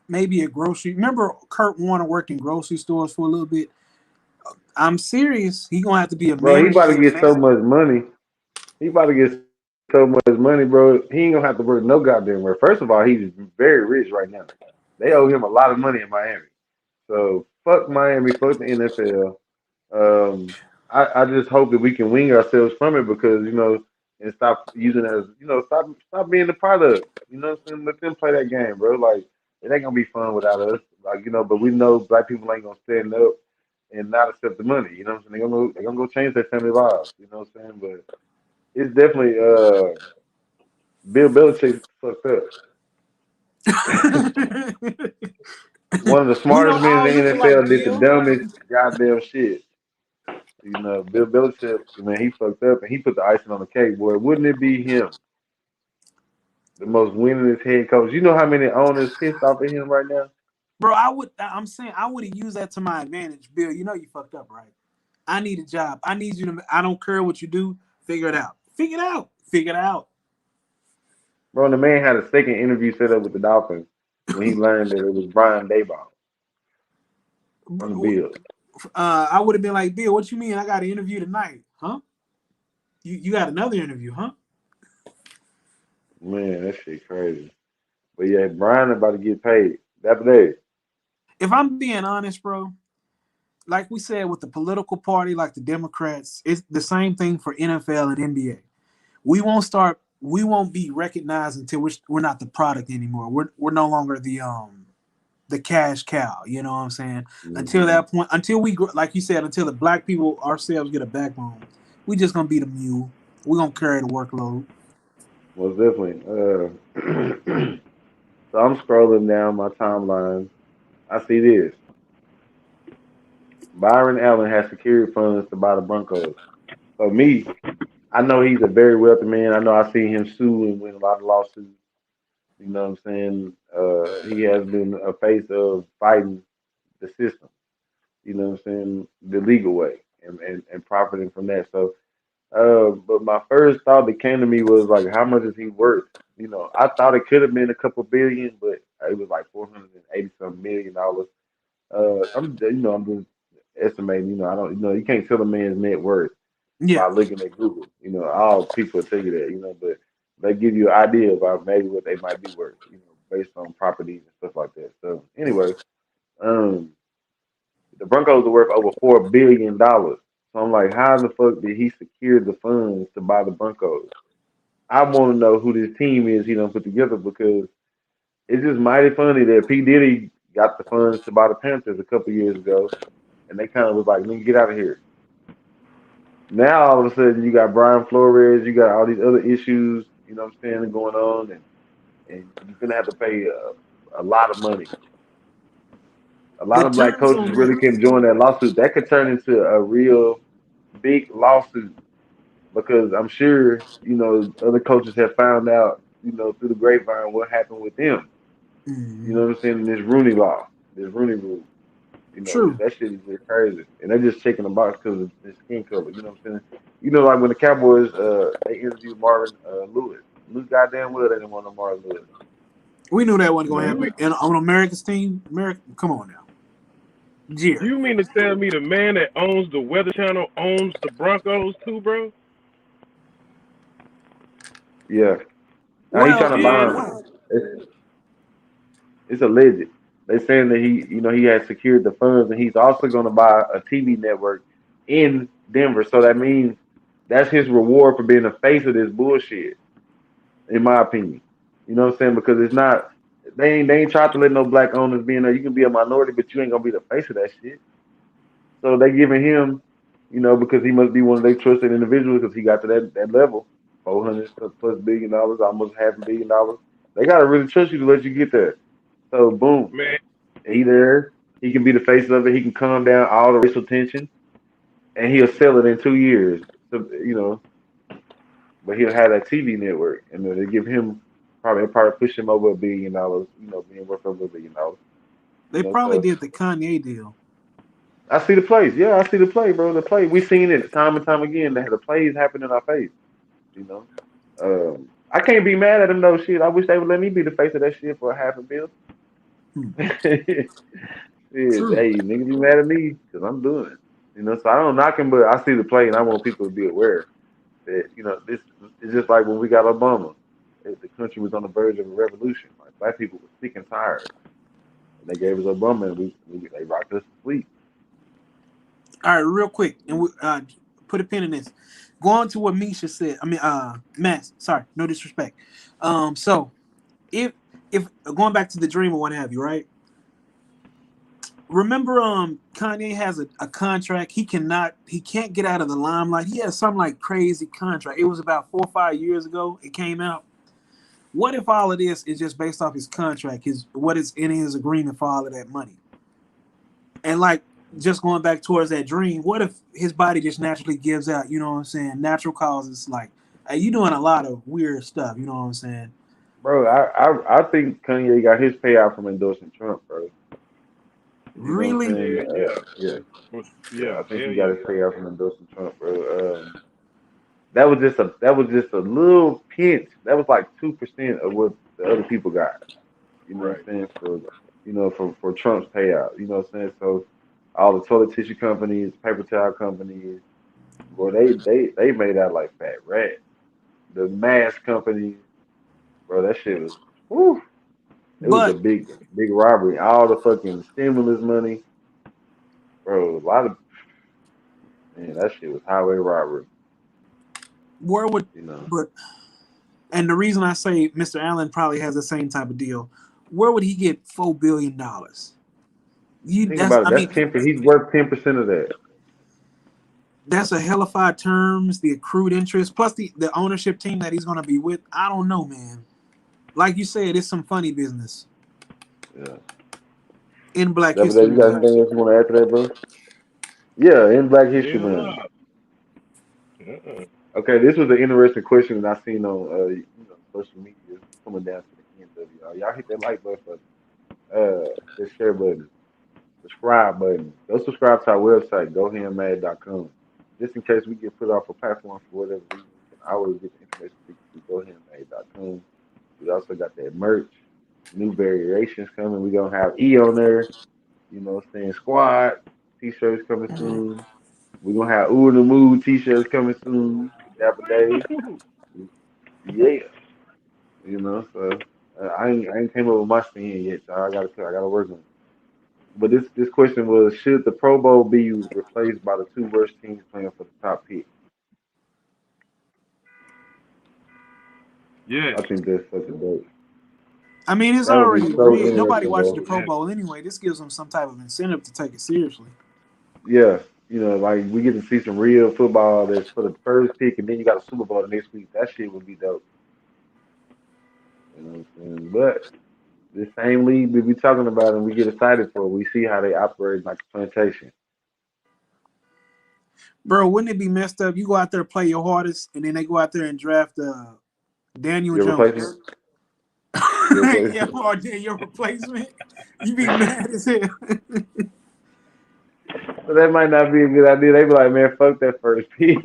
maybe a grocery. Remember Kurt Warner worked in grocery stores for a little bit? I'm serious. He gonna have to be a Bro, he manager. about to get so much money. He about to get so much money, bro. He ain't gonna have to work no goddamn work. First of all, he's very rich right now. They owe him a lot of money in Miami. So fuck Miami, fuck the NFL. I just hope that we can wing ourselves from it because and stop using it as stop being the product. You know what I'm saying? Let them play that game, bro. Like it ain't gonna be fun without us. Like but we know black people ain't gonna stand up and not accept the money. You know what I'm saying? They're gonna go change their family lives. You know what I'm saying? But it's definitely Bill Belichick fucked up. One of the We smartest don't men in all the look alike, NFL did the Bill. dumbest goddamn shit. Bill Belichick, man, he fucked up and he put the icing on the cake, boy. Wouldn't it be him, the most winningest head coach? You know how many owners pissed off at him right now? Bro, I'm saying I would have used that to my advantage. Bill, you know you fucked up, right? I need a job. I need you to, I don't care what you do. Figure it out. Figure it out. Figure it out. Bro, the man had a second interview set up with the Dolphins when he learned that it was Brian Daboll from the Bills. I would have been like, Bill, what you mean? I got an interview tonight, huh? You got another interview, huh? Man, that shit crazy. But yeah, Brian about to get paid. That day. If I'm being honest, bro, like we said with the political party, like the Democrats, it's the same thing for NFL and NBA. We won't be recognized until we're not the product anymore. We're no longer the cash cow. You know what I'm saying? Until Mm-hmm. that point, until we like you said, until the black people ourselves get a backbone, we just gonna be the mule. We're gonna carry the workload. Most definitely. So I'm scrolling down my timeline. I see this. Byron Allen has secured funds to buy the Broncos. So me, I know he's a very wealthy man. I know I see him sue and win a lot of lawsuits. You know what I'm saying? He has been a face of fighting the system. You know what I'm saying? The legal way and profiting from that. So, but my first thought that came to me was like, how much is he worth? I thought it could have been a couple billion, but it was like $480 some million. I'm just estimating. I don't. You can't tell a man's net worth Yeah, by looking at Google. All people tell you that. But they give you an idea about maybe what they might be worth. Based on properties and stuff like that. So anyway, um, the Broncos are worth over $4 billion. So I'm like, how the fuck did he secure the funds to buy the Broncos? I want to know who this team is he done put together because it's just mighty funny that P Diddy got the funds to buy the Panthers a couple years ago, and they kind of was like, "Nigga, get out of here." Now all of a sudden you got Brian Flores, you got all these other issues, what I'm saying, going on, and you're gonna have to pay a lot of money. A lot the of black terms coaches on really that. can join that lawsuit. That could turn into a real big lawsuit because I'm sure other coaches have found out through the grapevine what happened with them. You Mhm. know what I'm saying? This Rooney law, this Rooney rule. True. That shit is just crazy. And they're just checking the box because of the skin color. You know what I'm saying? Like when the Cowboys they interviewed Marvin Lewis. Luke goddamn well they didn't want no Marvin Lewis. We knew that wasn't You gonna know, happen. And on America's team, America, come on now, Jerry. You mean to tell me the man that owns the Weather Channel owns the Broncos too, bro? yeah. Now he trying Well, to buy And him. It's alleged. They saying that he has secured the funds and he's also going to buy a TV network in Denver. So that means that's his reward for being the face of this bullshit, in my opinion. You know what I'm saying? Because it's not they ain't tried to let no black owners be in there. You can be a minority, but you ain't gonna be the face of that shit. So they giving him, because he must be one of their trusted individuals because he got to that level, $400+ billion, almost $500 million. They gotta really trust you to let you get there. So boom, man, he there. He can be the face of it. He can calm down all the racial tension, and he'll sell it in 2 years. So, but he'll have that TV network, and then they give him probably push him over $1 billion. Being worth over $1 billion. they probably So did the Kanye deal. I see the plays. Yeah, I see the play, bro. The play we seen it time and time again. The plays happen in our face. You know, I can't be mad at him though. Shit, I wish they would let me be the face of that shit for a half a bill. Hmm. Shit, True. hey, nigga, be mad at me because I'm doing it. So I don't knock him, but I see the play, and I want people to be aware that this is just like when we got Obama. The country was on the verge of a revolution. Like black people were sick and tired, and they gave us Obama, and they rocked us to sleep. All right, real quick, and we put a pin in this. Going to what Misha said. I mean, Mass. Sorry, no disrespect. So if going back to the dream or what have you, right? Remember, Kanye has a contract. He can't get out of the limelight. He has some like crazy contract. It was about 4 or 5 years ago. It came out. What if all of this is just based off his contract, what is in his agreement for all of that money? And like just going back towards that dream, what if his body just naturally gives out? You know what I'm saying? Natural causes, like hey, you doing a lot of weird stuff. You know what I'm saying? Bro, I think Kanye got his payout from endorsing Trump, bro. You know what I'm Really? saying? Hell yeah. Yeah, But, yeah. I yeah, think hell he got yeah. his payout from endorsing Trump, bro. That was just a little pinch. That was like 2% of what the other people got. You know what Right. I'm saying? For Trump's payout. You know what I'm saying? So all the toilet tissue companies, paper towel companies, boy, they made out like fat rats. The mask companies, bro, that shit was whew, it was a But big robbery. All the fucking stimulus money, bro, a lot of man, that shit was highway robbery, where would you know. but and the reason I say Mr. Allen probably has the same type of deal, where would he get $4 billion? You Think that's about it, I mean he's worth 10% of that. that's a hellified terms, the accrued interest, plus the ownership team that he's gonna be with. I don't know, man. Like you said, it's some funny business Yeah. in Black Double Dutch, History you got Month. anything else you want to add to that, bro? Yeah, in Black History Hell Month. no. Uh-uh. Okay, this was an interesting question that I seen on social media coming down to the end of it. Y'all hit that like button for the share button, subscribe button. Go subscribe to our website, gohandmad.com. Just in case we get put off a platform for whatever reason, we can always get the information through gohandmad.com. We also got that merch, new variations coming. We're gonna have E on there, you know what I'm saying? Squad t-shirts coming soon. We're gonna have Ooh in the Mood t-shirts coming soon. Dapper Dave. Yeah. So I ain't came up with my spin yet, so I gotta work on it. But this question was: should the Pro Bowl be replaced by the two worst teams playing for the top pick? Yes. I think that's such a dope. I mean, it's That would be already so rigged. Nobody interesting, watches the bro. Pro Yes. Bowl anyway. This gives them some type of incentive to take it seriously. Yeah, like we get to see some real football that's for the first pick, and then you got a Super Bowl the next week. That shit would be dope. You know what I'm saying? But the same league we be talking about and we get excited for, we see how they operate like a plantation. Bro, wouldn't it be messed up? You go out there play your hardest, and then they go out there and draft Daniel Your replacement? Jones. Your Yeah, replacement? or your replacement. You be mad as hell. But that might not be a good idea. They be like, man, fuck that first pick.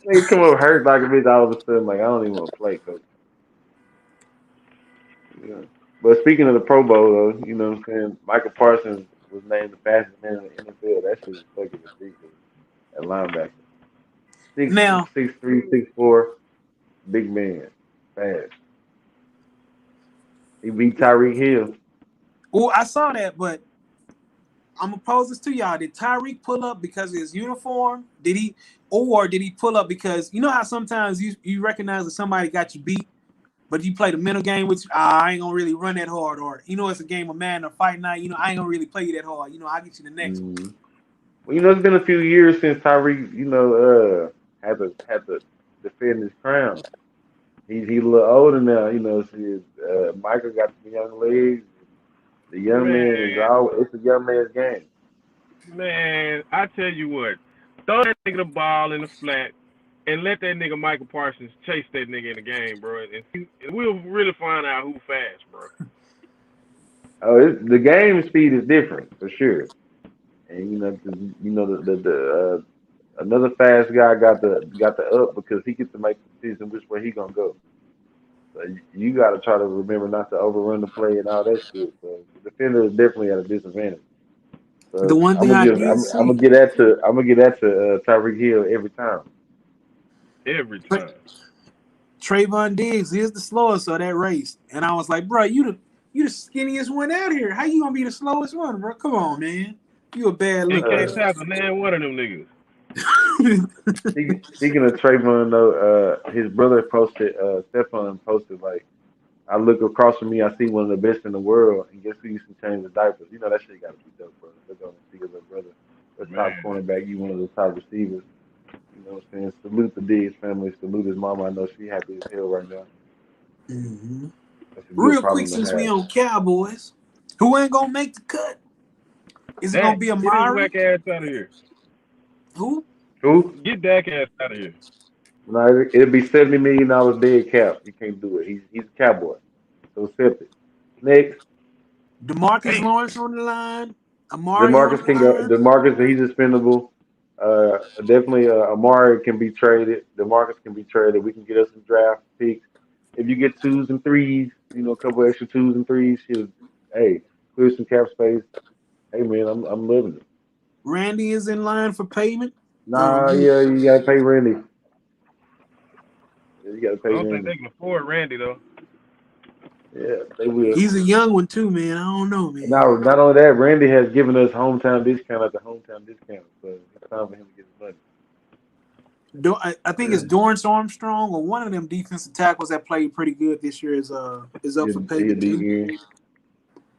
They come up hurt like a bitch all of a sudden. Like I don't even want to play, coach. Yeah. But speaking of the Pro Bowl, though, you know what I'm saying? Michael Parsons was named the fastest man in the NFL. That shit is fucking ridiculous. At linebacker, six Now, six three, 6'4", big man, fast. He beat Tyreek Hill. oh, I saw that, but I'm gonna pose this to y'all. Did Tyreek pull up because of his uniform? Or did he pull up because you know how sometimes you recognize that somebody got you beat, but you play the mental game with I ain't gonna really run that hard, or it's a game of man or fight night. I ain't gonna really play you that hard. I'll get you the next one. Mm-hmm. Well, it's been a few years since Tyreek, had to defend his crown. He's a little older now, See, Michael got the young legs. The young man is Man, all. It's a young man's game. man, I tell you what. Throw that nigga the ball in the flat and let that nigga Michael Parsons chase that nigga in the game, bro. And we'll really find out who fast, bro. Oh, the game speed is different for sure. And another fast guy got the up because he gets to make the decision which way he gonna go. So you got to try to remember not to overrun the play and all that shit. So the defender is definitely at a disadvantage. The So one I'm thing gonna I give did I'm gonna see, get that to Tyreek Hill every time. Every Tra- time. Trayvon Diggs is the slowest of that race, and I was like, bro, you the skinniest one out here. How you gonna be the slowest one, bro? Come on, man. You a bad And looker. can't Uh, tackle none one of them niggas. speaking of Trayvon though, his brother posted, Stephon posted like, I look across from me, I see one of the best in the world, and guess who used to change the diapers? That shit got to be dope, bro. Look on and see your little brother, the top Man. cornerback, you one of the top receivers. You know what I'm saying? Salute the Diggs family. Salute his mama. I know she happy as hell right now. Mm-hmm. That's a good Real quick, problem to since we have. on Cowboys, who ain't gonna make the cut? Is it Dak, gonna be get his Amari? whack ass out of here. Who? Who? Get Dak ass out of here. No, it'll be $70 million dead cap. He can't do it. He's a cowboy. So accept it. Next, DeMarcus Hey, Lawrence on the line. Amari on DeMarcus the can go. line. DeMarcus, he's expendable. Definitely, Amari can be traded. DeMarcus can be traded. We can get us some draft picks. If you get twos and threes, a couple extra twos and threes, hey, clear some cap space. Hey man, I'm loving it. Randy is in line for payment. Nah, You, yeah, you gotta pay Randy. Yeah, you gotta I pay don't think Randy. they can afford Randy though. Yeah, they will. he's a young one too, man. I don't know, man. Now, not only that, Randy has given us hometown discount after hometown discount, so it's time for him to get his money. I think it's Dorrance Armstrong or one of them defensive tackles that played pretty good this year is up for He'll payment be too. here.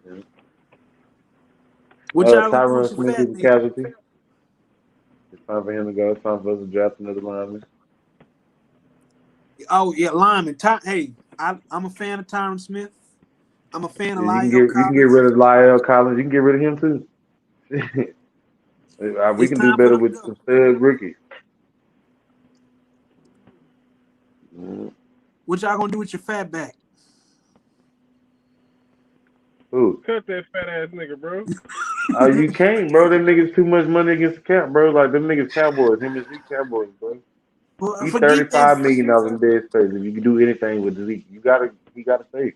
Yeah. What y'all gonna do with Tyron your Smith fat is a man? casualty. It's time for him to go. It's time for us to draft another lineman. Oh yeah, lineman. Hey, I'm a fan of Tyron Smith. I'm a fan of Yeah, Lyle you can get Collins. rid of Lyle Collins. You can get rid of him too. We It's can do time for better them to with go. some stud rookies. Mm. What y'all gonna do with your fat back? Who? Cut that fat ass nigga, bro. Oh, you can't, bro. Them niggas too much money against the cap, bro. Like them niggas Cowboys. Him and Zeke Cowboys, bro. Well, He forget that. $35 million in dead space. If you can do anything with Zeke, he gotta stay.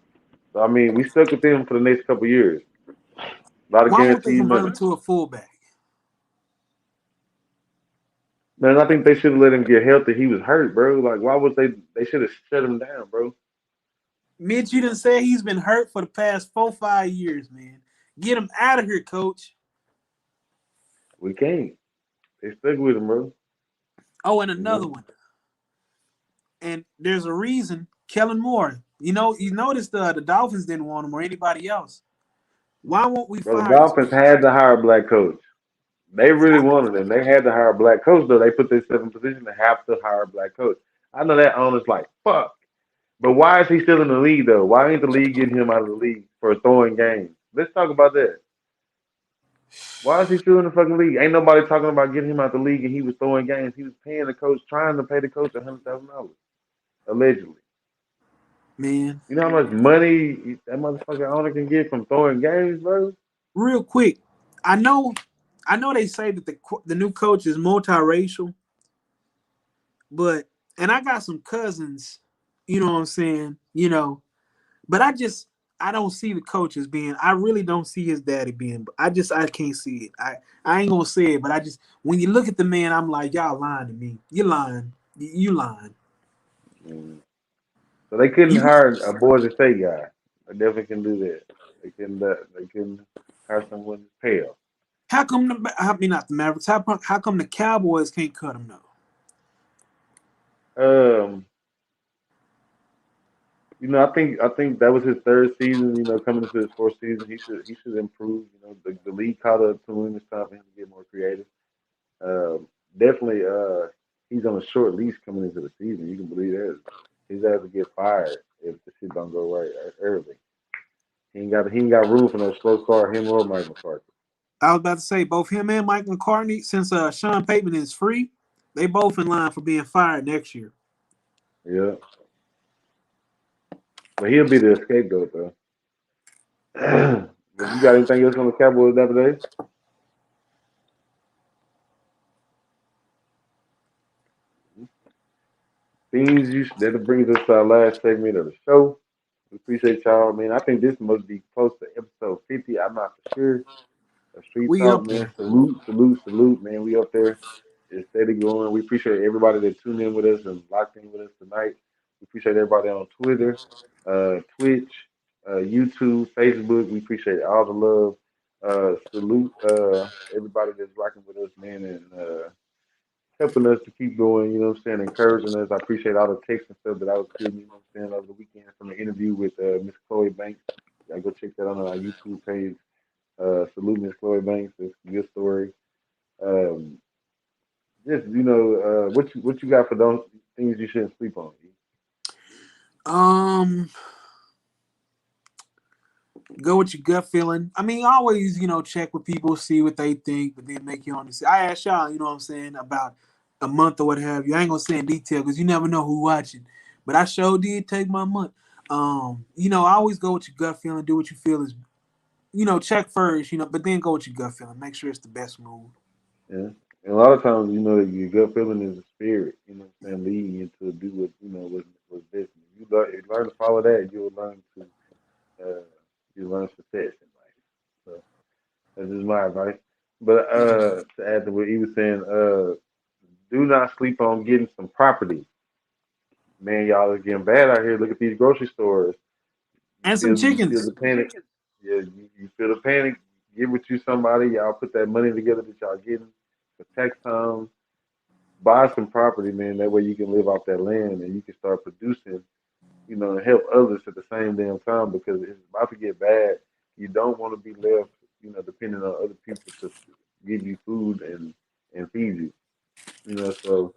So I mean, we stuck with him for the next couple of years. A lot of Why won't they guaranteed convert money. him to a fullback? Man, I think they should have let him get healthy. He was hurt, bro. Like, why was they should have shut him down, bro. Mitch, you didn't say he's been hurt for the past 4-5 years, man. Get him out of here, coach. We can't. They stuck with him, bro. Oh, and You another know? one. And there's a reason. Kellen Moore. You noticed the Dolphins didn't want him or anybody else. Why won't we Bro, the fire this Dolphins man? had to hire a black coach. They really wanted him. They had to hire a black coach, though. They put themselves in position to have to hire a black coach. I know that owner's like, fuck. But why is he still in the league, though? Why ain't the league getting him out of the league for throwing games? Let's talk about that. Why is he still in the fucking league? Ain't nobody talking about getting him out the league and he was throwing games. He was paying the coach, trying to pay the coach $100,000, allegedly. Man, You know how much money that motherfucker owner can get from throwing games, bro? real quick. I know they say that the new coach is multiracial, but and I got some cousins, you know what I'm saying, but I don't see the coach as being. I really don't see his daddy being. I can't see it. I ain't gonna say it, but when you look at the man, I'm like, y'all lying to me. You lying. You lying. Mm. So they couldn't You hire a Boise State guy. They definitely can do that. They can hire someone pale. how come not the Mavericks? How come the Cowboys can't cut him though? Um, I think that was his third season. Coming into his fourth season, he should improve. The league caught up to him. It's time for him to get more creative. Definitely, he's on a short leash coming into the season. You can believe that. He's has to get fired if the shit don't go right early. He ain't got room for no slow car. Him or Mike McCarthy. I was about to say both him and Mike McCartney, since Sean Payton is free, they both in line for being fired next year. Yeah, but he'll be the scapegoat though. But you got anything else on the Cowboys today? That brings us to our last segment of the show. We appreciate y'all, man. I think this must be close to episode 50. I'm not for sure. A street We talk, up man. there. Salute, salute, salute, man. We up there. It's steady growing. We appreciate everybody that tuned in with us and locked in with us tonight. We appreciate everybody on Twitter, Twitch, YouTube, Facebook. We appreciate all the love. Salute everybody that's rocking with us, man, and helping us to keep going, you know what I'm saying, encouraging us. I appreciate all the texts and stuff that I was getting, you know what I'm saying, over the weekend from the interview with Miss Chloe Banks. I go check that out on our YouTube page. Salute Miss Chloe Banks. It's a good story. Um, Just what you got for those things you shouldn't sleep on? Um, go with your gut feeling. I mean, always, check with people, see what they think, but then make your own decision. I asked y'all, what I'm saying, about a month or what have you. I ain't gonna say in detail because you never know who watching. But I sure did take my month. I always go with your gut feeling, do what you feel is, check first, but then go with your gut feeling. Make sure it's the best move. Yeah. And a lot of times, your gut feeling is a spirit, what I'm saying, leading you to do what, what's best. If you learn to follow that, uh, you'll learn success in life. So that's just my advice. But to add to what he was saying, do not sleep on getting some property. Man, y'all are getting bad out here. Look at these grocery stores. You And some feel chickens. the panic. Yeah, you feel the panic. Get with you somebody. Y'all put that money together that y'all getting for tax time. Buy some property, man. That way you can live off that land and you can start producing, and help others at the same damn time because it's about to get bad. You don't want to be left, depending on other people to give you food and feed you. So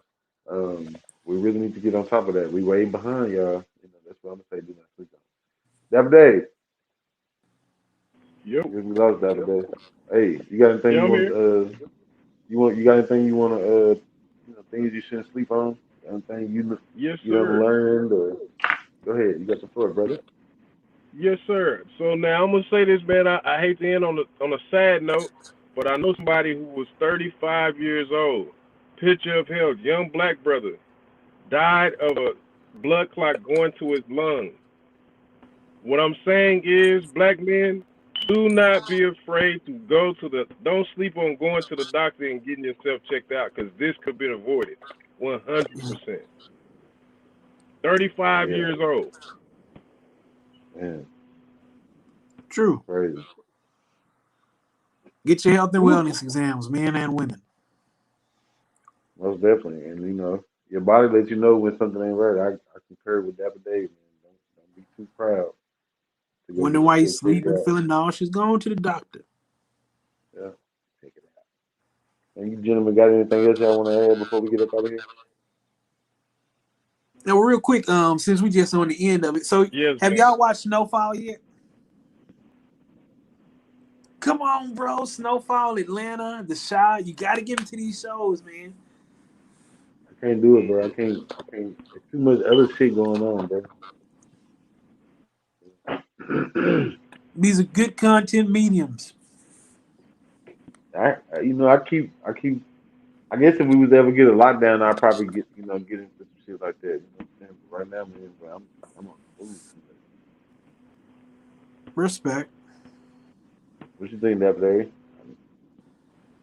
um, we really need to get on top of that. We way behind, y'all. That's what I'm gonna say. Do not sleep on. Dapper Dave, Yep. we lost Dapper Dave. Hey, you got anything Yeah, you I'm want? here. You got anything you want to? Things you shouldn't sleep on. Anything Yes, you done sir. learned or go ahead. You got the floor, brother. Yes, sir. So now I'm gonna say this, man. I hate to end on a sad note, but I know somebody who was 35 years old. Picture of health, young black brother, died of a blood clot going to his lung. What I'm saying is, black men, do not be afraid to go to the. Don't sleep on going to the doctor and getting yourself checked out, because this could be avoided. 100%. 35 Yeah, years old. man, True. crazy. Get your health and Woo. wellness exams, men and women. Most definitely, and your body lets you know when something ain't right. I concur with Dapper Dave, man. Don't be too proud to go Wonder get why you yourself checked sleeping, out. feeling nauseous, going to the doctor. Yeah, check it out. And you gentlemen got anything else y'all want to add before we get up out of here? Now, real quick, since we just on the end of it, so Yes, have man. y'all watched Snowfall yet? Come on, bro. Snowfall, Atlanta, The Shy. You got to get into these shows, man. I can't do it, bro. I can't. I can't. There's too much other shit going on, bro. These are good content mediums. I keep. I guess if we was ever get a lockdown, I'd probably get into some shit like that. You know what I'm saying? But right now, man, bro, I'm on the move too much. Respect. What you think, that day?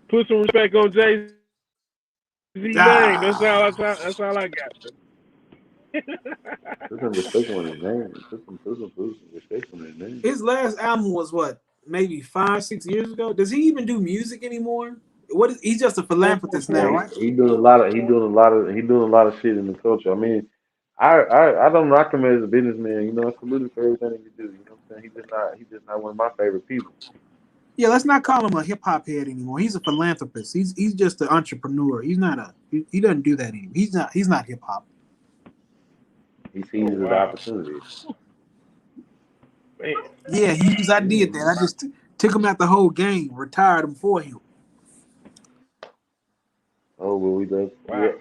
Put some respect on Jay Z name. Ah, That's all I got. Put some respect on his name. Put some respect on his name. his last album was what? Maybe 5, 6 years ago. Does he even do music anymore? What is he's just a philanthropist Yeah, now, he, right? he doing a lot of he doing a lot of he doing a lot of shit in the culture. I mean, I don't knock him as a businessman. I salute him for everything that he do. You know what I'm saying? He's just not one of my favorite people. Yeah, let's not call him a hip hop head anymore. He's a philanthropist. He's just an entrepreneur. He's not he doesn't do that anymore. He's not hip hop. He Oh seizes the wow, opportunity. man. Yeah, he was. I Yeah. did that. I just took him out the whole game, retired him for him. Oh well, we love. Wow. Yeah.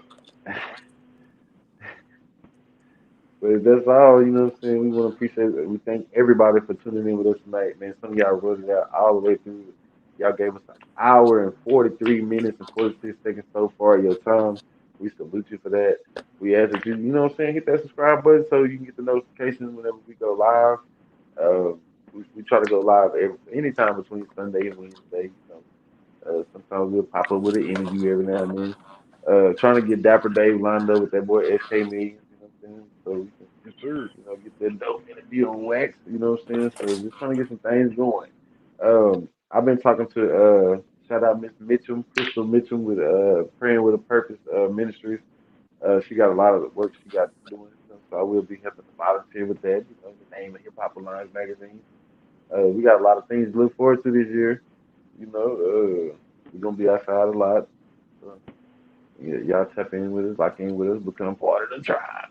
But if that's all, you know what I'm saying? We want to appreciate it. We thank everybody for tuning in with us tonight, man. Some of y'all wrote it out all the way through. Y'all gave us an hour and 43 minutes and 46 seconds so far of your time. We salute you for that. We ask that you know what I'm saying, hit that subscribe button so you can get the notifications whenever we go live. We try to go live anytime between Sunday and Wednesday. Sometimes we'll pop up with an interview every now and then. Trying to get Dapper Dave lined up with that boy SK Millions, you know what I'm saying? So we can, Yes, sir. get that dope interview on wax, you know what I'm saying? So just trying to get some things going. I've been talking to shout out Miss Mitchum, Crystal Mitchum with Praying with a Purpose Ministries. She got a lot of the work she got doing, so I will be helping to volunteer with that, the name of Hip Hop Alliance magazine. We got a lot of things to look forward to this year. We're gonna be outside a lot. So Yeah, y'all tap in with us, lock in with us, become part of the tribe.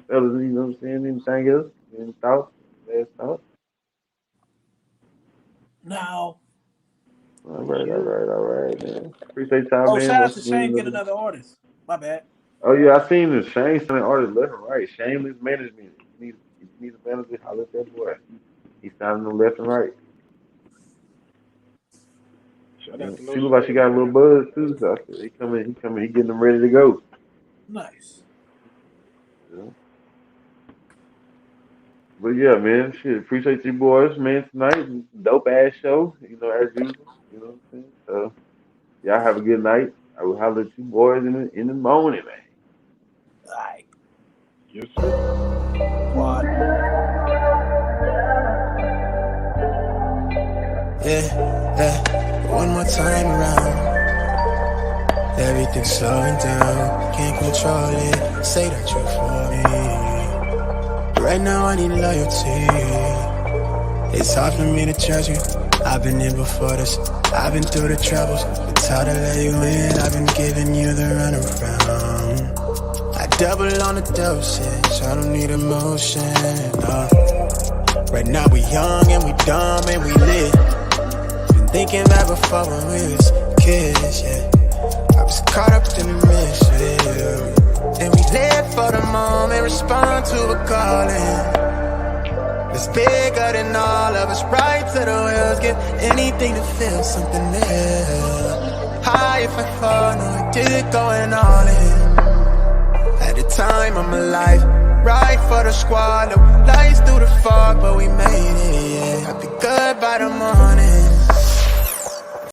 Fellas, you know what I'm saying? Anything else? Any thoughts? Last thoughts? No. All right, man. Appreciate y'all, Oh, man. shout out Once to again, Shane getting another artist. My bad. oh yeah, I seen the Shane signing artists left and right. Shameless management. If you need a manager, holler at that boy. He's signing them left and right. Shout Yeah. out to No She look like she Shame, got a little man. buzz too. So I said, he getting them ready to go. Nice. Yeah. But yeah, man, shit, appreciate you boys, man, tonight. Dope ass show, you know, as usual. You know what I'm saying? So y'all have a good night. I will holler at you boys in the morning, man. All right. Yes, sir. Quad. Yeah. One more time around. Everything's slowing down. Can't control it. Say that you're for me. Right now I need loyalty. It's hard for me to judge you. I've been here before this. I've been through the troubles. It's hard to let you in. I've been giving you the runaround. I double on the dosage. I don't need emotion. No. Right now we young and we dumb and we lit. Been thinking back before when we was kids, yeah. I was caught up in the mission. And we live for the moment, respond to a calling. It's bigger than all of us, right to the wheels. Give anything to feel something there. High if I fall, no I did it going all in. At the time I'm alive, right for the squad. Lights through the fog, but we made it, yeah. I'll be good by the morning.